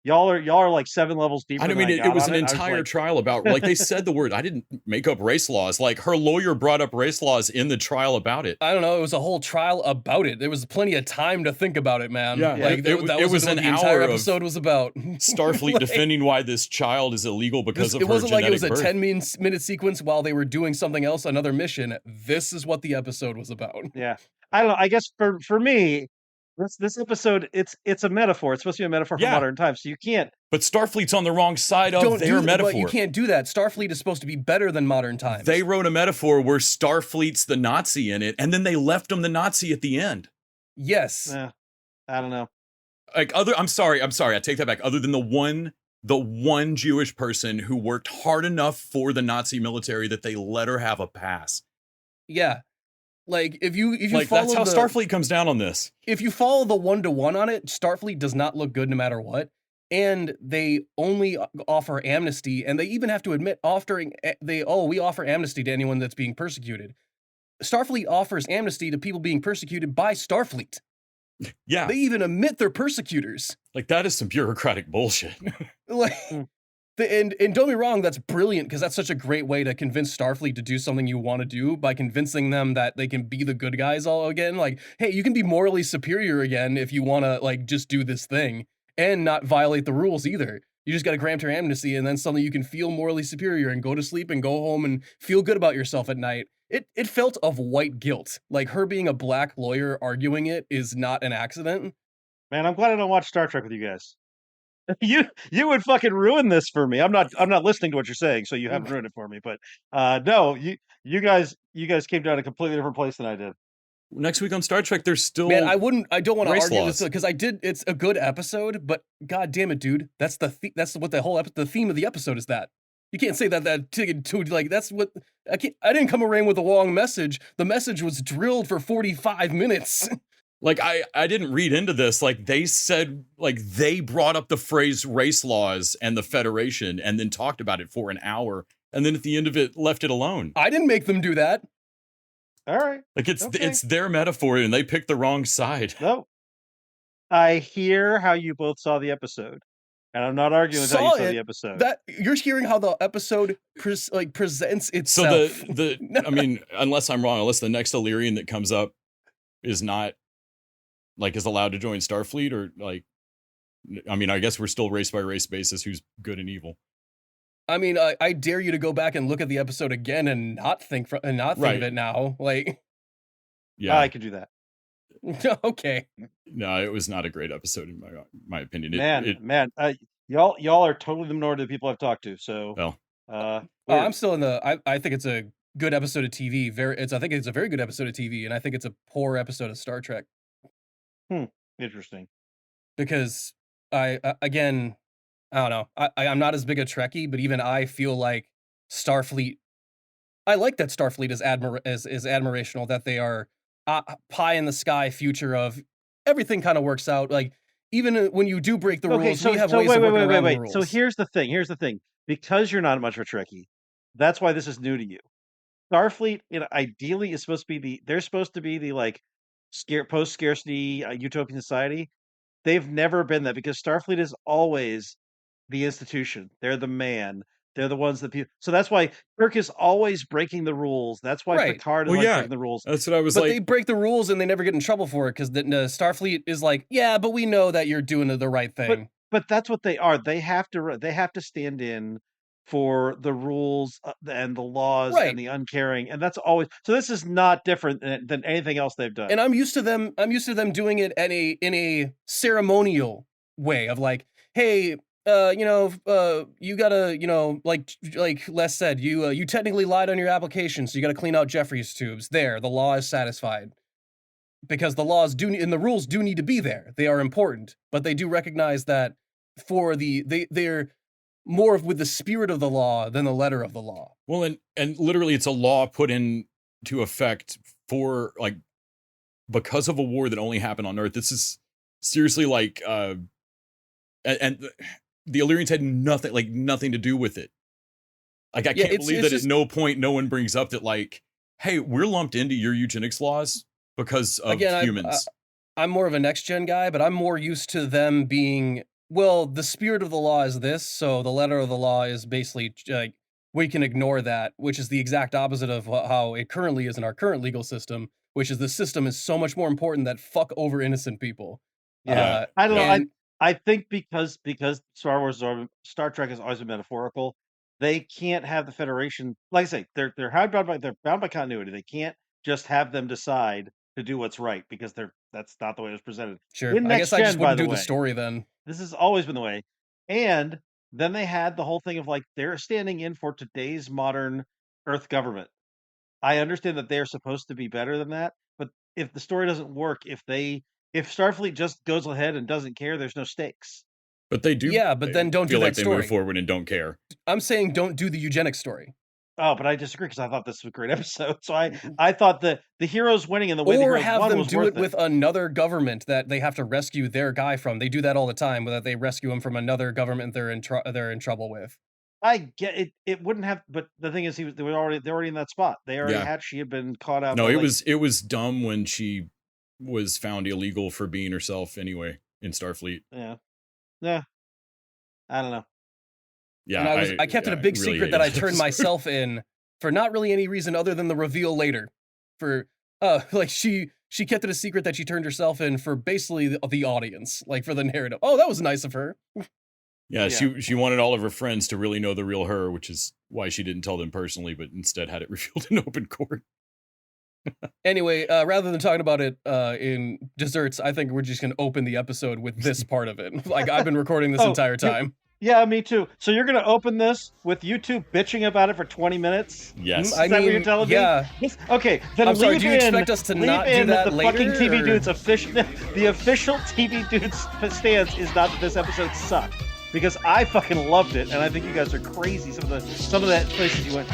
Y'all are like 7 levels deeper. I than mean, I it got was on an it. I was entire like, trial about, like, they said the word. I didn't make up race laws. Like, her lawyer brought up race laws in the trial about it. I don't know. It was a whole trial about it. There was plenty of time to think about it, man. Yeah, like it was what an the entire hour of episode was about. Starfleet Like, defending why this child is illegal because of it her wasn't like it was genetic a birth. 10-minute sequence while they were doing something else, another mission. This is what the episode was about. yeah. I don't know. I guess for me, this episode, it's a metaphor. It's supposed to be a metaphor for Yeah. modern times. So you can't. But Starfleet's on the wrong side of their metaphor. But you can't do that. Starfleet is supposed to be better than modern times. They wrote a metaphor where Starfleet's the Nazi in it, and then they left him the Nazi at the end. Yes. I don't know. like I'm sorry, I take that back. Other than the one Jewish person who worked hard enough for the Nazi military that they let her have a pass. Yeah. Like if you like follow that's how Starfleet comes down on this. If you follow the 1-to-1 on it, Starfleet does not look good no matter what. And they only offer amnesty, and they even have to admit we offer amnesty to anyone that's being persecuted. Starfleet offers amnesty to people being persecuted by Starfleet. Yeah. They even admit they're persecutors. Like that is some bureaucratic bullshit. Like and don't get me wrong, that's brilliant because that's such a great way to convince Starfleet to do something you want to do by convincing them that they can be the good guys all again. Like, hey, you can be morally superior again if you want to like just do this thing and not violate the rules either. You just got to grant her amnesty and then suddenly you can feel morally superior and go to sleep and go home and feel good about yourself at night. It felt of white guilt. Like her being a black lawyer arguing it is not an accident. Man, I'm glad I don't watch Star Trek with you guys. You would fucking ruin this for me. I'm not listening to what you're saying, so you haven't ruined it for me. But no, you guys came down a completely different place than I did. Next week on Star Trek, there's still Man, I don't want to argue laws. this because it's a good episode, but god damn it, dude, that's what the theme of the episode is. That you can't say that like that's what I didn't come around with a long message. The message was drilled for 45 minutes. Like I didn't read into this. Like they said, like they brought up the phrase race laws and the Federation and then talked about it for an hour. And then at the end of it, left it alone. I didn't make them do that. All right. Like it's their metaphor and they picked the wrong side. No. I hear how you both saw the episode. And I'm not arguing with how you saw the episode. That you're hearing how the episode presents itself. So I mean, unless I'm wrong, unless the next Illyrian that comes up is not is allowed to join Starfleet or like, I mean, I guess we're still race by race basis who's good and evil. I mean, I dare you to go back and look at the episode again and not think of it now. Like, yeah, I could do that. Okay. No, it was not a great episode in my opinion. Y'all are totally the minority of the people I've talked to. So, I'm still in the. I think it's a good episode of TV. I think it's a very good episode of TV, and I think it's a poor episode of Star Trek. Interesting. Because I don't know. I'm not as big a Trekkie, but even I feel like Starfleet. I like that Starfleet is admirational, that they are pie in the sky future of everything kind of works out. Like even when you do break the rules, we have ways of working around the rules. So here's the thing. Because you're not much of a Trekkie, that's why this is new to you. Starfleet, ideally, is supposed to be they're supposed to be the like post-scarcity utopian society. They've never been that because Starfleet is always the institution. They're the man. They're the ones that people. So that's why Kirk is always breaking the rules. That's why Picard is breaking the rules. That's what I was but they break the rules and they never get in trouble for it because the Starfleet is like, yeah, but we know that you're doing the right thing. But that's what they are. They have to stand in for the rules and the laws and the uncaring, and that's always. So this is not different than anything else they've done. And I'm used to them doing it in a ceremonial way of like, hey, you gotta, like Les said, you technically lied on your application, so you gotta clean out Jeffrey's tubes. There, the law is satisfied. Because the laws and the rules do need to be there. They are important, but they do recognize that they're more with the spirit of the law than the letter of the law. Well, and literally it's a law put into effect for because of a war that only happened on Earth. This is seriously and the Illyrians had nothing to do with it. Like I can't believe that at no point no one brings up that hey, we're lumped into your eugenics laws because of humans. I'm more of a next gen guy, but I'm more used to them being, well, the spirit of the law is this, so the letter of the law is basically we can ignore that, which is the exact opposite of how it currently is in our current legal system, which is the system is so much more important that fuck over innocent people. Yeah, I don't know. I think because Star Trek has always been metaphorical, they can't have the Federation. Like I say, they're bound by continuity. They can't just have them decide to do what's right because that's not the way it was presented. Sure, I guess I just wouldn't do the story then. This has always been the way. And then they had the whole thing of they're standing in for today's modern Earth government. I understand that they're supposed to be better than that, but if the story doesn't work, if they if Starfleet just goes ahead and doesn't care, there's no stakes. But they do. Yeah, but then don't do feel like that they story. move forward and don't care. I'm saying don't do the eugenics story. Oh, but I disagree because I thought this was a great episode. So I thought the heroes winning and the way the Or heroes have won them was do worth it with another government that they have to rescue their guy from. They do that all the time, that they rescue him from another government they're in trouble with. I get it. It wouldn't have, but the thing is, they're already in that spot. They already Yeah. she had been caught out. No, by, it was dumb when she was found illegal for being herself anyway in Starfleet. Yeah. I don't know. Yeah, And I kept it a big really secret that I hated turned this. myself in for not really any reason other than the reveal later. For like she kept it a secret that she turned herself in for basically the audience, like for the narrative. Oh, that was nice of her. Yeah, she wanted all of her friends to really know the real her, which is why she didn't tell them personally, but instead had it revealed in open court. Anyway, rather than talking about it in desserts, I think we're just going to open the episode with this part of it. Like, I've been recording this entire time. Yeah, me too. So you're going to open this with you two bitching about it for 20 minutes? Yes. Is that what you're telling me? Okay, then I'm sorry, leave do you expect us to not do that the later, fucking TV or- Dudes the official TV Dudes stance is not that this episode sucked. Because I fucking loved it, and I think you guys are crazy. Some of that places you went.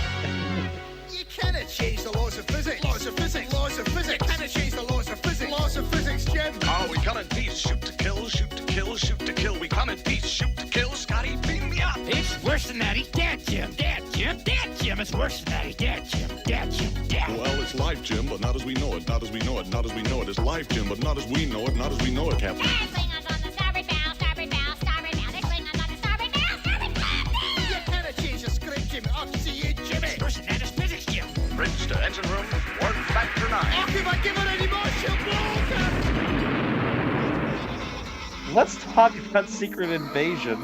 You cannot change the laws of physics. Laws of physics. Laws of physics. You cannot change the laws of physics. Laws of physics, Jim. Oh, we come in peace. Shoot to kill, shoot to kill, shoot to kill. We come in peace. Shoot to kill. Scotty, beam me up. It's worse than that. He's dead, Jim. Dead, Jim. Dead, Jim. It's worse than that. He's dead, Jim. Dead, Jim. Dead. Well, it's life, Jim, but not as we know it. Not as we know it. Not as we know it. It's life, Jim, but not as we know it. Not as we know it, Captain. Klingons on the starboard bow, starboard bow, starboard bow. There's Klingons on the starboard bow, starboard bow. You cannot change the script, Jim. Up to you, Jimmy. It's worse than that. It's physics, Jim. Bridge to engine room. Work factor 9. Oh, if I give it any more, she'll blow. Let's talk about Secret Invasion,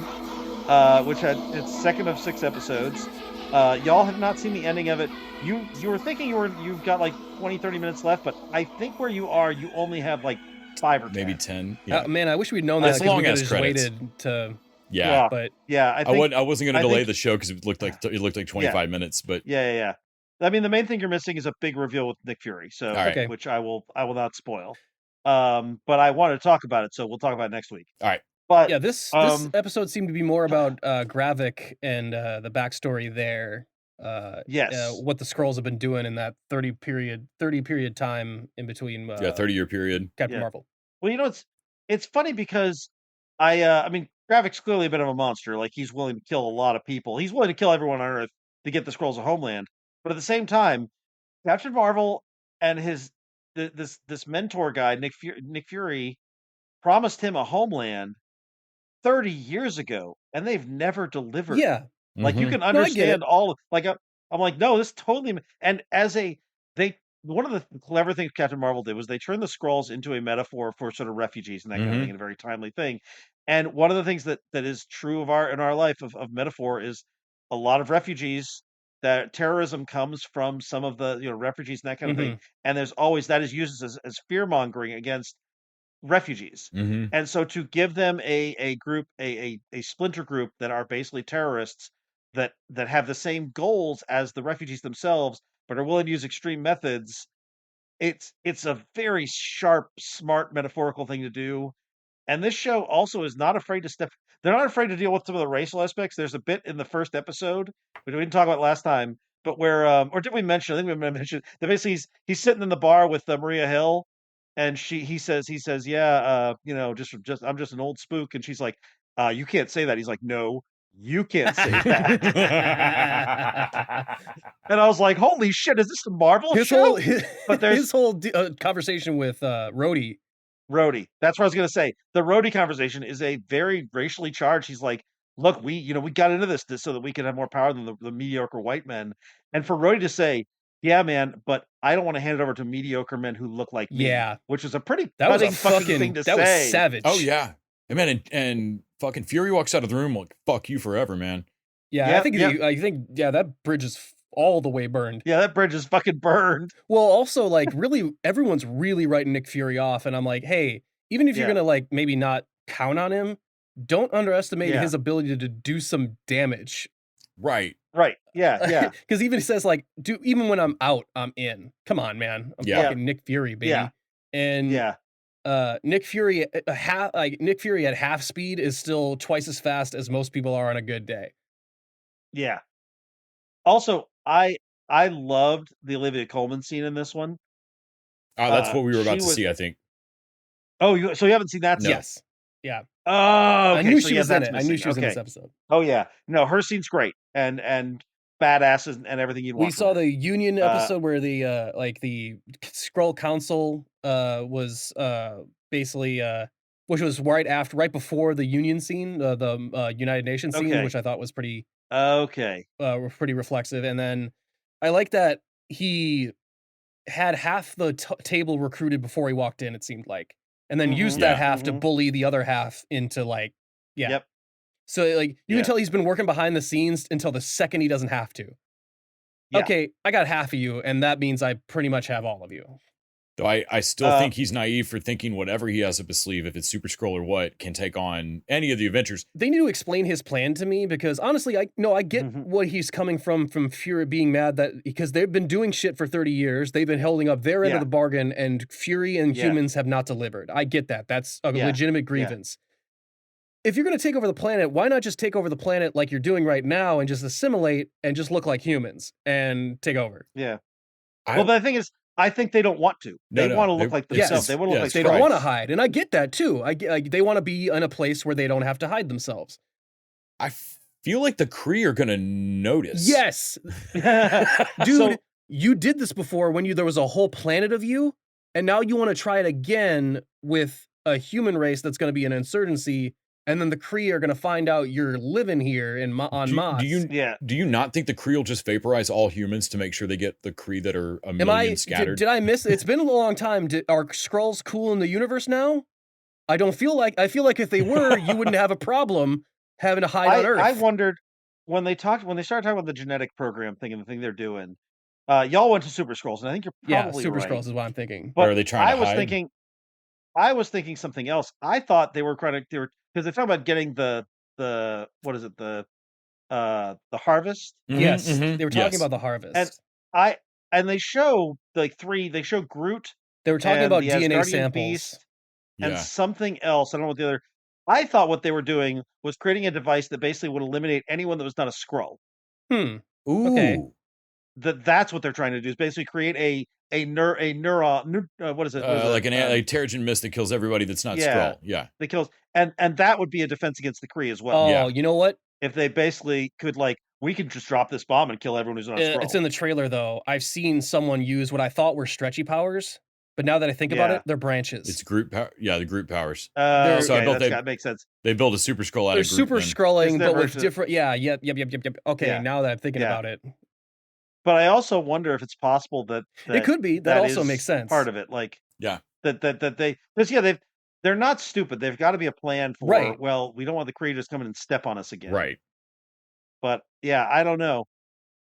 which had its second of 6 episodes. Y'all have not seen the ending of it. You were thinking you've got like 20-30 minutes left, but I think where you are, you only have like 5 or 10. Maybe 10. Yeah. Man, I wish we'd known that As because long we could have as just credits. waited to. Yeah. But Yeah, I wasn't going to I delay think- the show because it looked like 25 minutes, but Yeah. I mean, the main thing you're missing is a big reveal with Nick Fury, so right. Okay. which I will not spoil. But I wanted to talk about it, so we'll talk about it next week. all right. But yeah, this episode seemed to be more about Gravik and the backstory there. Yes. What the Skrulls have been doing in that 30 period time in between. 30-year period. Captain Yeah. Marvel. Well, you know, it's funny because I mean, Gravik's clearly a bit of a monster. Like, he's willing to kill a lot of people. He's willing to kill everyone on Earth to get the Skrulls a homeland. But at the same time, Captain Marvel and this mentor guy, Nick Fury, promised him a homeland 30 years ago, and they've never delivered. Yeah. Like, you Mhm. can I get understand it. all. Like, I'm like, no, this totally. And one of the clever things Captain Marvel did was they turned the Skrulls into a metaphor for sort of refugees and that kind of Mhm. thing, and a very timely thing. And one of the things that is true in our life of metaphor is a lot of refugees. That terrorism comes from some of the refugees and that kind of thing. And there's always that is used as fear mongering against refugees. Mm-hmm. And so to give them a group, a splinter group that are basically terrorists that have the same goals as the refugees themselves, but are willing to use extreme methods, it's a very sharp, smart, metaphorical thing to do. And this show also is not afraid to step. They're not afraid to deal with some of the racial aspects. There's a bit in the first episode, which we didn't talk about last time, but where, or did we mention? I think we mentioned that basically he's sitting in the bar with Maria Hill, and he says, yeah, just I'm just an old spook, and she's like, you can't say that. He's like, no, you can't say that. And I was like, holy shit, is this a Marvel show? But there's his whole conversation with Rhodey. That's what I was gonna say. The Rhodey conversation is a very racially charged. He's like, look, we got into this so that we can have more power than the mediocre white men. And for Rhodey to say, yeah, man, but I don't want to hand it over to mediocre men who look like me. Yeah. Which is a pretty That was a fucking fucking thing to that say. was savage. Oh yeah. And man, and fucking Fury walks out of the room like, fuck you forever, man. Yeah, Yeah, I think that bridge is all the way burned. Yeah, that bridge is fucking burned. Well, also, like, really, everyone's really writing Nick Fury off, and I'm like, hey, even if you're Yeah. gonna like maybe not count on him, don't underestimate Yeah. his ability to do some damage. Right. Right. Yeah. Because even he says like, even when I'm out, I'm in. Come on, man. I'm Yeah. fucking Nick Fury, baby. Yeah. And Yeah. Nick Fury Nick Fury at half speed is still twice as fast as most people are on a good day. Yeah. Also, I loved the Olivia Colman scene in this one. Oh, that's what we were about to see, I think. Oh, so you haven't seen that? No. Yes. Yeah. Oh, okay. I knew so she yeah, was in that's it. I knew she was in okay. this episode. Oh yeah, no, her scene's great and badass and everything you'd want. We saw the Union episode where the like the Skrull Council was basically which was right before the Union scene, the United Nations scene, which I thought was pretty pretty reflexive. And then I like that he had half the table recruited before he walked in, it seemed like, and then used that half to bully the other half into like so like you can tell he's been working behind the scenes until the second he doesn't have to. Okay, I got half of you, and that means I pretty much have all of you. Though I still think he's naive for thinking whatever he has up his sleeve, if it's Super Skrull or what, can take on any of the Avengers. They need to explain his plan to me, because honestly, I get what he's coming from Fury being mad that because they've been doing shit for 30 years, they've been holding up their end of the bargain, and Fury and humans have not delivered. I get that. That's a legitimate grievance. If you're going to take over the planet, why not just take over the planet like you're doing right now and just assimilate and just look like humans and take over? Yeah. Well, but the thing is, I think they don't want to. They want to look like themselves. They want to look like they don't want to hide, and I get that too. They want to be in a place where they don't have to hide themselves. I feel like the Kree are going to notice. Yes, dude, you did this before when there was a whole planet of you, and now you want to try it again with a human race that's going to be an insurgency. And then the Kree are going to find out you're living here on Mars. Do you not think the Kree will just vaporize all humans to make sure they get the Kree that are a million scattered? Did I miss? It's been a long time. Are Skrulls cool in the universe now? I feel like if they were, you wouldn't have a problem having to hide on Earth. I wondered when they started talking about the genetic program thing and the thing they're doing. Y'all went to Super Skrulls, and I think you're probably Super right. Skrulls is what I'm thinking. But or are they trying to hide? I was thinking something else. I thought they were because they're talking about getting the what is it, the harvest. Yes, they were talking about the harvest. And they show they show Groot. They were talking about the DNA Asgardian samples Beast and something else. I don't know what the other. I thought what they were doing was creating a device that basically would eliminate anyone that was not a Skrull. Ooh. Okay. That's what they're trying to do, is basically create a neuron. What is it? Like a Terrigen mist that kills everybody that's not Skrull. Yeah, that kills, and that would be a defense against the Kree as well. Oh, you know what? If they basically could, we could just drop this bomb and kill everyone who's not a Skrull. It's in the trailer though. I've seen someone use what I thought were stretchy powers, but now that I think about it, they're branches. It's Groot power. Yeah, the Groot powers. So I bet that makes sense. They build a Super Skrull out they're of Groot. Super Skrulling, but with version. different. Yep. Okay, now that I'm thinking about it. But I also wonder if it's possible that it could be. That also makes sense. Part of it, they're not stupid. They've got to be a plan for. Well, we don't want the creators coming and step on us again. Right. But I don't know.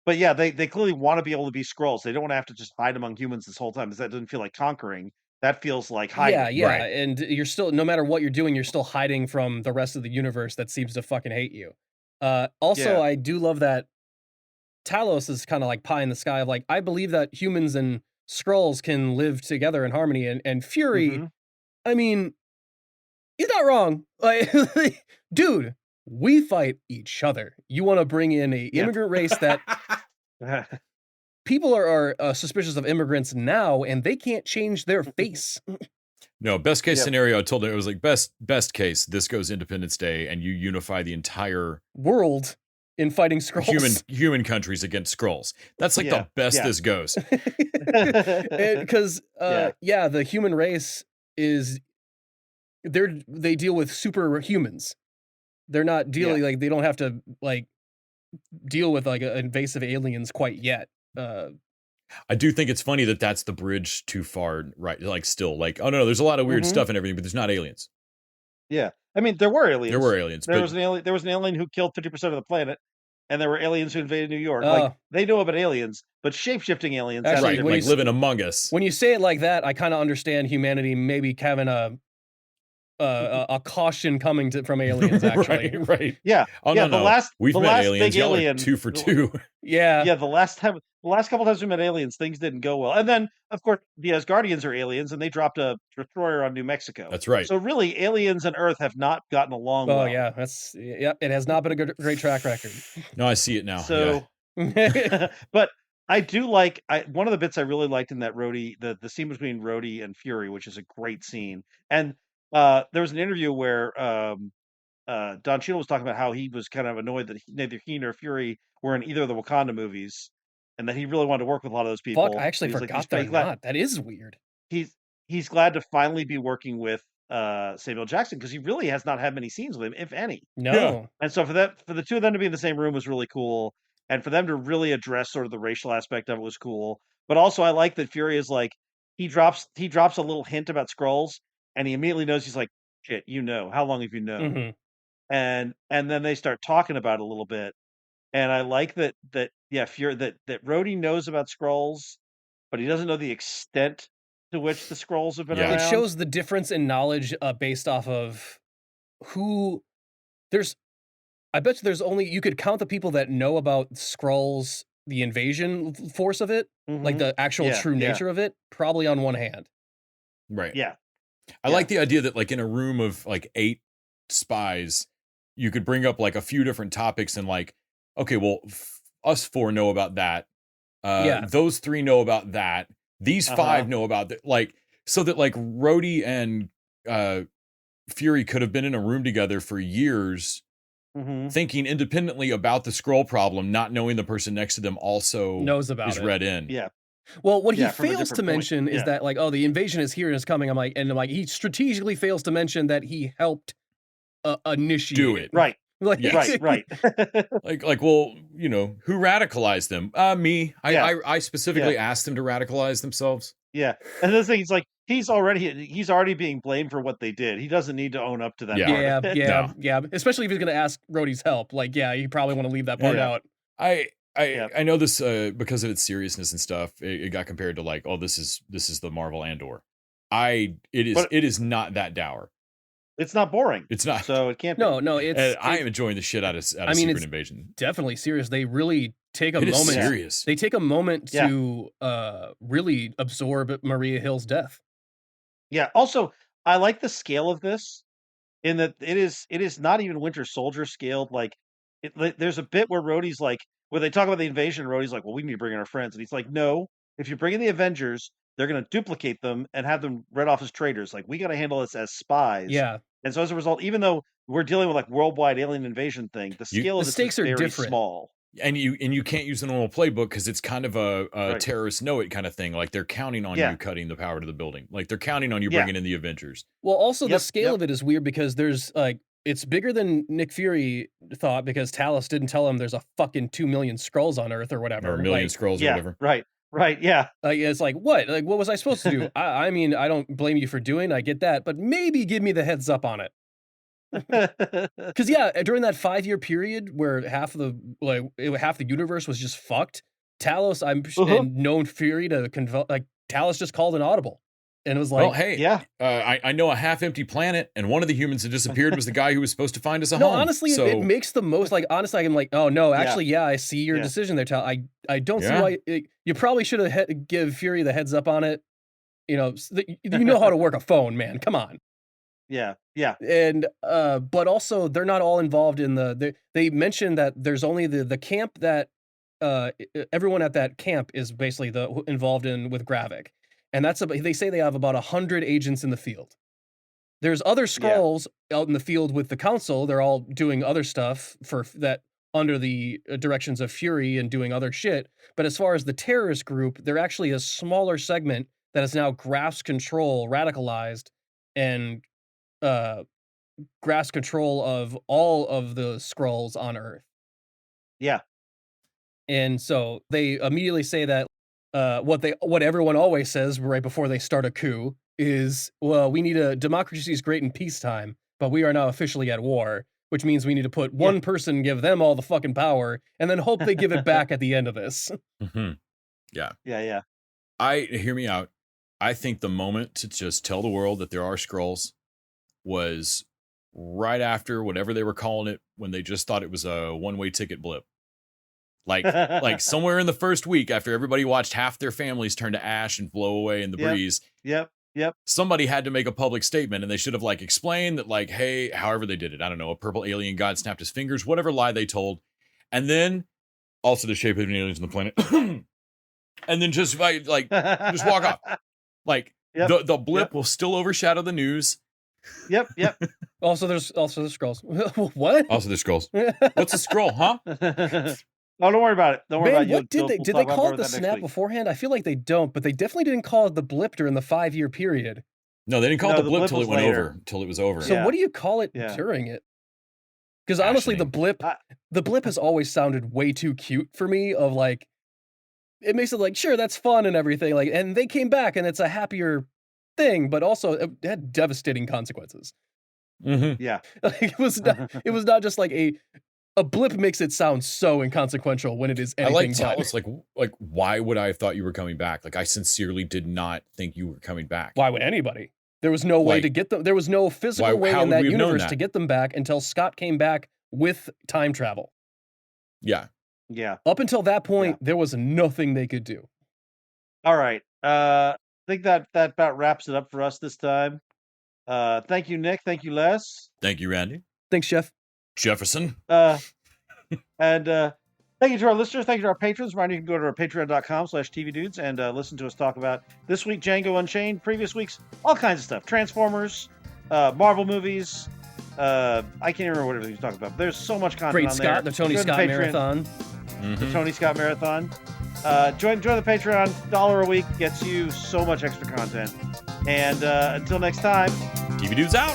But they clearly want to be able to be Skrulls. They don't want to have to just hide among humans this whole time, because that doesn't feel like conquering. That feels like hiding. Yeah, and you're still, no matter what you're doing, you're still hiding from the rest of the universe that seems to fucking hate you. I do love that Talos is kind of like pie in the sky of I believe that humans and Skrulls can live together in harmony, and Fury, I mean, he's not wrong. Dude, we fight each other. You want to bring in a immigrant race that people are suspicious of immigrants now, and they can't change their face. No, best case scenario, I told her, it was best case, this goes Independence Day and you unify the entire world in fighting Skrulls. Human countries against Skrulls. That's the best this goes. Because the human race is they deal with super humans. They're not dealing they don't have to deal with invasive aliens quite yet. I do think it's funny that that's the bridge too far, right? Still, oh no, there's a lot of weird stuff and everything, but there's not aliens. Yeah, I mean, there were aliens. There was an alien who killed 50% of the planet, and there were aliens who invaded New York. They know about aliens, but shape-shifting aliens. Actually, living among us. When you say it like that, I kind of understand humanity maybe having a caution coming from aliens. Actually, right. Yeah. Oh yeah, no, the last we've the met last aliens. big Y'all alien, are 2 for 2. Yeah. The last the last couple times we met aliens, things didn't go well. And then, of course, the Asgardians are aliens, and they dropped a destroyer on New Mexico. That's right. So really, aliens and Earth have not gotten along Oh well. yeah, it has not been a great track record. No, I see it now. So, but I do like one of the bits I really liked in that Rhodey, the scene between Rhodey and Fury, which is a great scene. And there was an interview where Don Cheadle was talking about how he was kind of annoyed that neither he nor Fury were in either of the Wakanda movies, and that he really wanted to work with a lot of those people. Fuck, I actually forgot they're not. That is weird. He's glad to finally be working with Samuel Jackson, because he really has not had many scenes with him, if any. No. Yeah. And so for the two of them to be in the same room was really cool, and for them to really address sort of the racial aspect of it was cool. But also, I like that Fury is like, he drops a little hint about Skrulls, and he immediately knows. He's like, shit, how long have you known? Mhm. And then they start talking about it a little bit, and I like that Fury that Rhodey knows about Skrulls, but he doesn't know the extent to which the Skrulls have been Yeah. around. It shows the difference in knowledge based off of who I bet you there's only, you could count the people that know about Skrulls, the invasion force of it, like the actual true nature of it, probably on one hand. Right. Yeah. I like the idea that like in a room of like 8 spies, you could bring up like a few different topics and like, okay, well, us 4 know about that. Those 3 know about that. These 5 know about that. Like, so that like Rhodey and Fury could have been in a room together for years, thinking independently about the Skrull problem, not knowing the person next to them also knows about is it. read in. Yeah. Well, what he Yeah, from a fails to different point. mention is Yeah. that, like, oh, the invasion is here and it's coming. I'm like, he strategically fails to mention that he helped initiate Do it. Right. Like, Yes. Right. Like, well, you know, who radicalized them? Me. I specifically asked them to radicalize themselves. Yeah. And the thing is, like, he's already being blamed for what they did. He doesn't need to own up to that. Yeah. part. Yeah. Especially if he's going to ask Rhodey's help. Like, yeah, you probably want to leave that part Yeah. out. I know this because of its seriousness and stuff. It got compared to like, oh, this is the Marvel Andor. It is not that dour. It's not boring. It's not. So it can't be. No, it's. I am enjoying the shit out of Secret Invasion. Definitely serious. They really take a It is moment. serious. They take a moment to really absorb Maria Hill's death. Yeah. Also, I like the scale of this, in that it is not even Winter Soldier scaled. Like, there's a bit where Rhodey's like, when they talk about the invasion, Rhodey's like, well, we need to bring in our friends. And he's like, no, if you bring in the Avengers, they're going to duplicate them and have them read off as traitors. Like, we got to handle this as spies. Yeah. And so as a result, even though we're dealing with like worldwide alien invasion thing, the scale of the this stakes is are very different. small. And you can't use the normal playbook because it's kind of a terrorists know it kind of thing. Like they're counting on you cutting the power to the building. Like they're counting on you bringing in the Avengers. Well, also the scale of it is weird because there's like, it's bigger than Nick Fury thought, because Talos didn't tell him there's a fucking 2 million Skrulls on Earth or whatever. Or a million Skrulls or whatever. Right. Yeah. It's like, what? Like, what was I supposed to do? I mean, I don't blame you for doing. I get that, but maybe give me the heads up on it. Because during that 5-year period where half the universe was just fucked, Talos and known Fury to Talos just called an audible. And it was like, well, hey, I know a half-empty planet, and one of the humans that disappeared was the guy who was supposed to find us a home. No, honestly, it makes the most. Like, honestly, I'm like, oh no, actually, I see your decision there, Tal. I don't see why you probably should have give Fury the heads up on it. You know, you know how to work a phone, man. Come on. Yeah. And but also they're not all involved in they mentioned that there's only the camp that everyone at that camp is basically involved in with Gravik. And they say they have about 100 agents in the field. There's other Skrulls out in the field with the council. They're all doing other stuff for that under the directions of Fury and doing other shit. But as far as the terrorist group, they're actually a smaller segment that has now grasped control, radicalized, and grasped control of all of the Skrulls on Earth. Yeah. And so they immediately say that what everyone always says right before they start a coup is, well, we need democracy is great in peacetime, but we are now officially at war, which means we need to put one person, give them all the fucking power, and then hope they give it back at the end of this. Mm-hmm. Yeah. Yeah. Hear me out. I think the moment to just tell the world that there are Skrulls was right after whatever they were calling it, when they just thought it was a one-way ticket blip. Like somewhere in the first week after everybody watched half their families turn to ash and blow away in the breeze. Yep. Somebody had to make a public statement, and they should have like explained that, like, hey, however they did it, I don't know, a purple alien god snapped his fingers, whatever lie they told, and then also the shape of aliens on the planet, and then just like just walk off. Like the blip will still overshadow the news. Yep. Also, there's scrolls. What? Also, there's scrolls. What's a scroll, huh? Oh, don't worry about it. Don't worry about it. What did they did they call it the snap beforehand? I feel like they don't, but they definitely didn't call it the blip during the 5-year period. No, they didn't call it the blip till it went over, till it was over. So what do you call it during it? Because honestly, the blip has always sounded way too cute for me. Of like, it makes it like, sure, that's fun and everything. Like, and they came back, and it's a happier thing, but also it had devastating consequences. Mm-hmm. Yeah, like, it was not just like a blip makes it sound so inconsequential when it is anything. I like to like why would I have thought you were coming back? Like, I sincerely did not think you were coming back. Why would anybody? There was no way to get them. There was no physical way in that universe to get them back until Scott came back with time travel. Yeah. Up until that point, there was nothing they could do. All right. I think that about wraps it up for us this time. Thank you, Nick. Thank you, Les. Thank you, Randy. Thanks, Jeff. Jefferson. And thank you to our listeners. Thank you to our patrons. Reminder, you can go to our patreon.com/tvdudes and listen to us talk about this week Django Unchained, previous weeks, all kinds of stuff. Transformers, Marvel movies. I can't even remember what everything you talk about. But there's so much content Great on Scott, there. the Tony Scott Marathon. The Tony Scott Marathon. Join the Patreon. $1 a week gets you so much extra content. And until next time, TV Dudes out.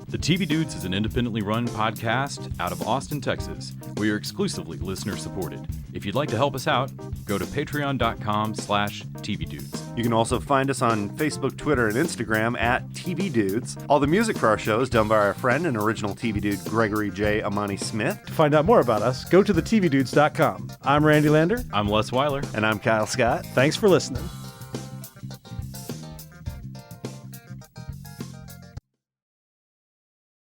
The TV Dudes is an independently run podcast out of Austin, Texas. We are exclusively listener supported. If you'd like to help us out, go to patreon.com/tvdudes. You can also find us on Facebook, Twitter, and Instagram at TV Dudes. All the music for our show is done by our friend and original TV Dude Gregory J. Amani Smith. To find out more about us, go to thetvdudes.com. I'm Randy Lander. I'm Les Weiler. And I'm Kyle Scott. Thanks for listening.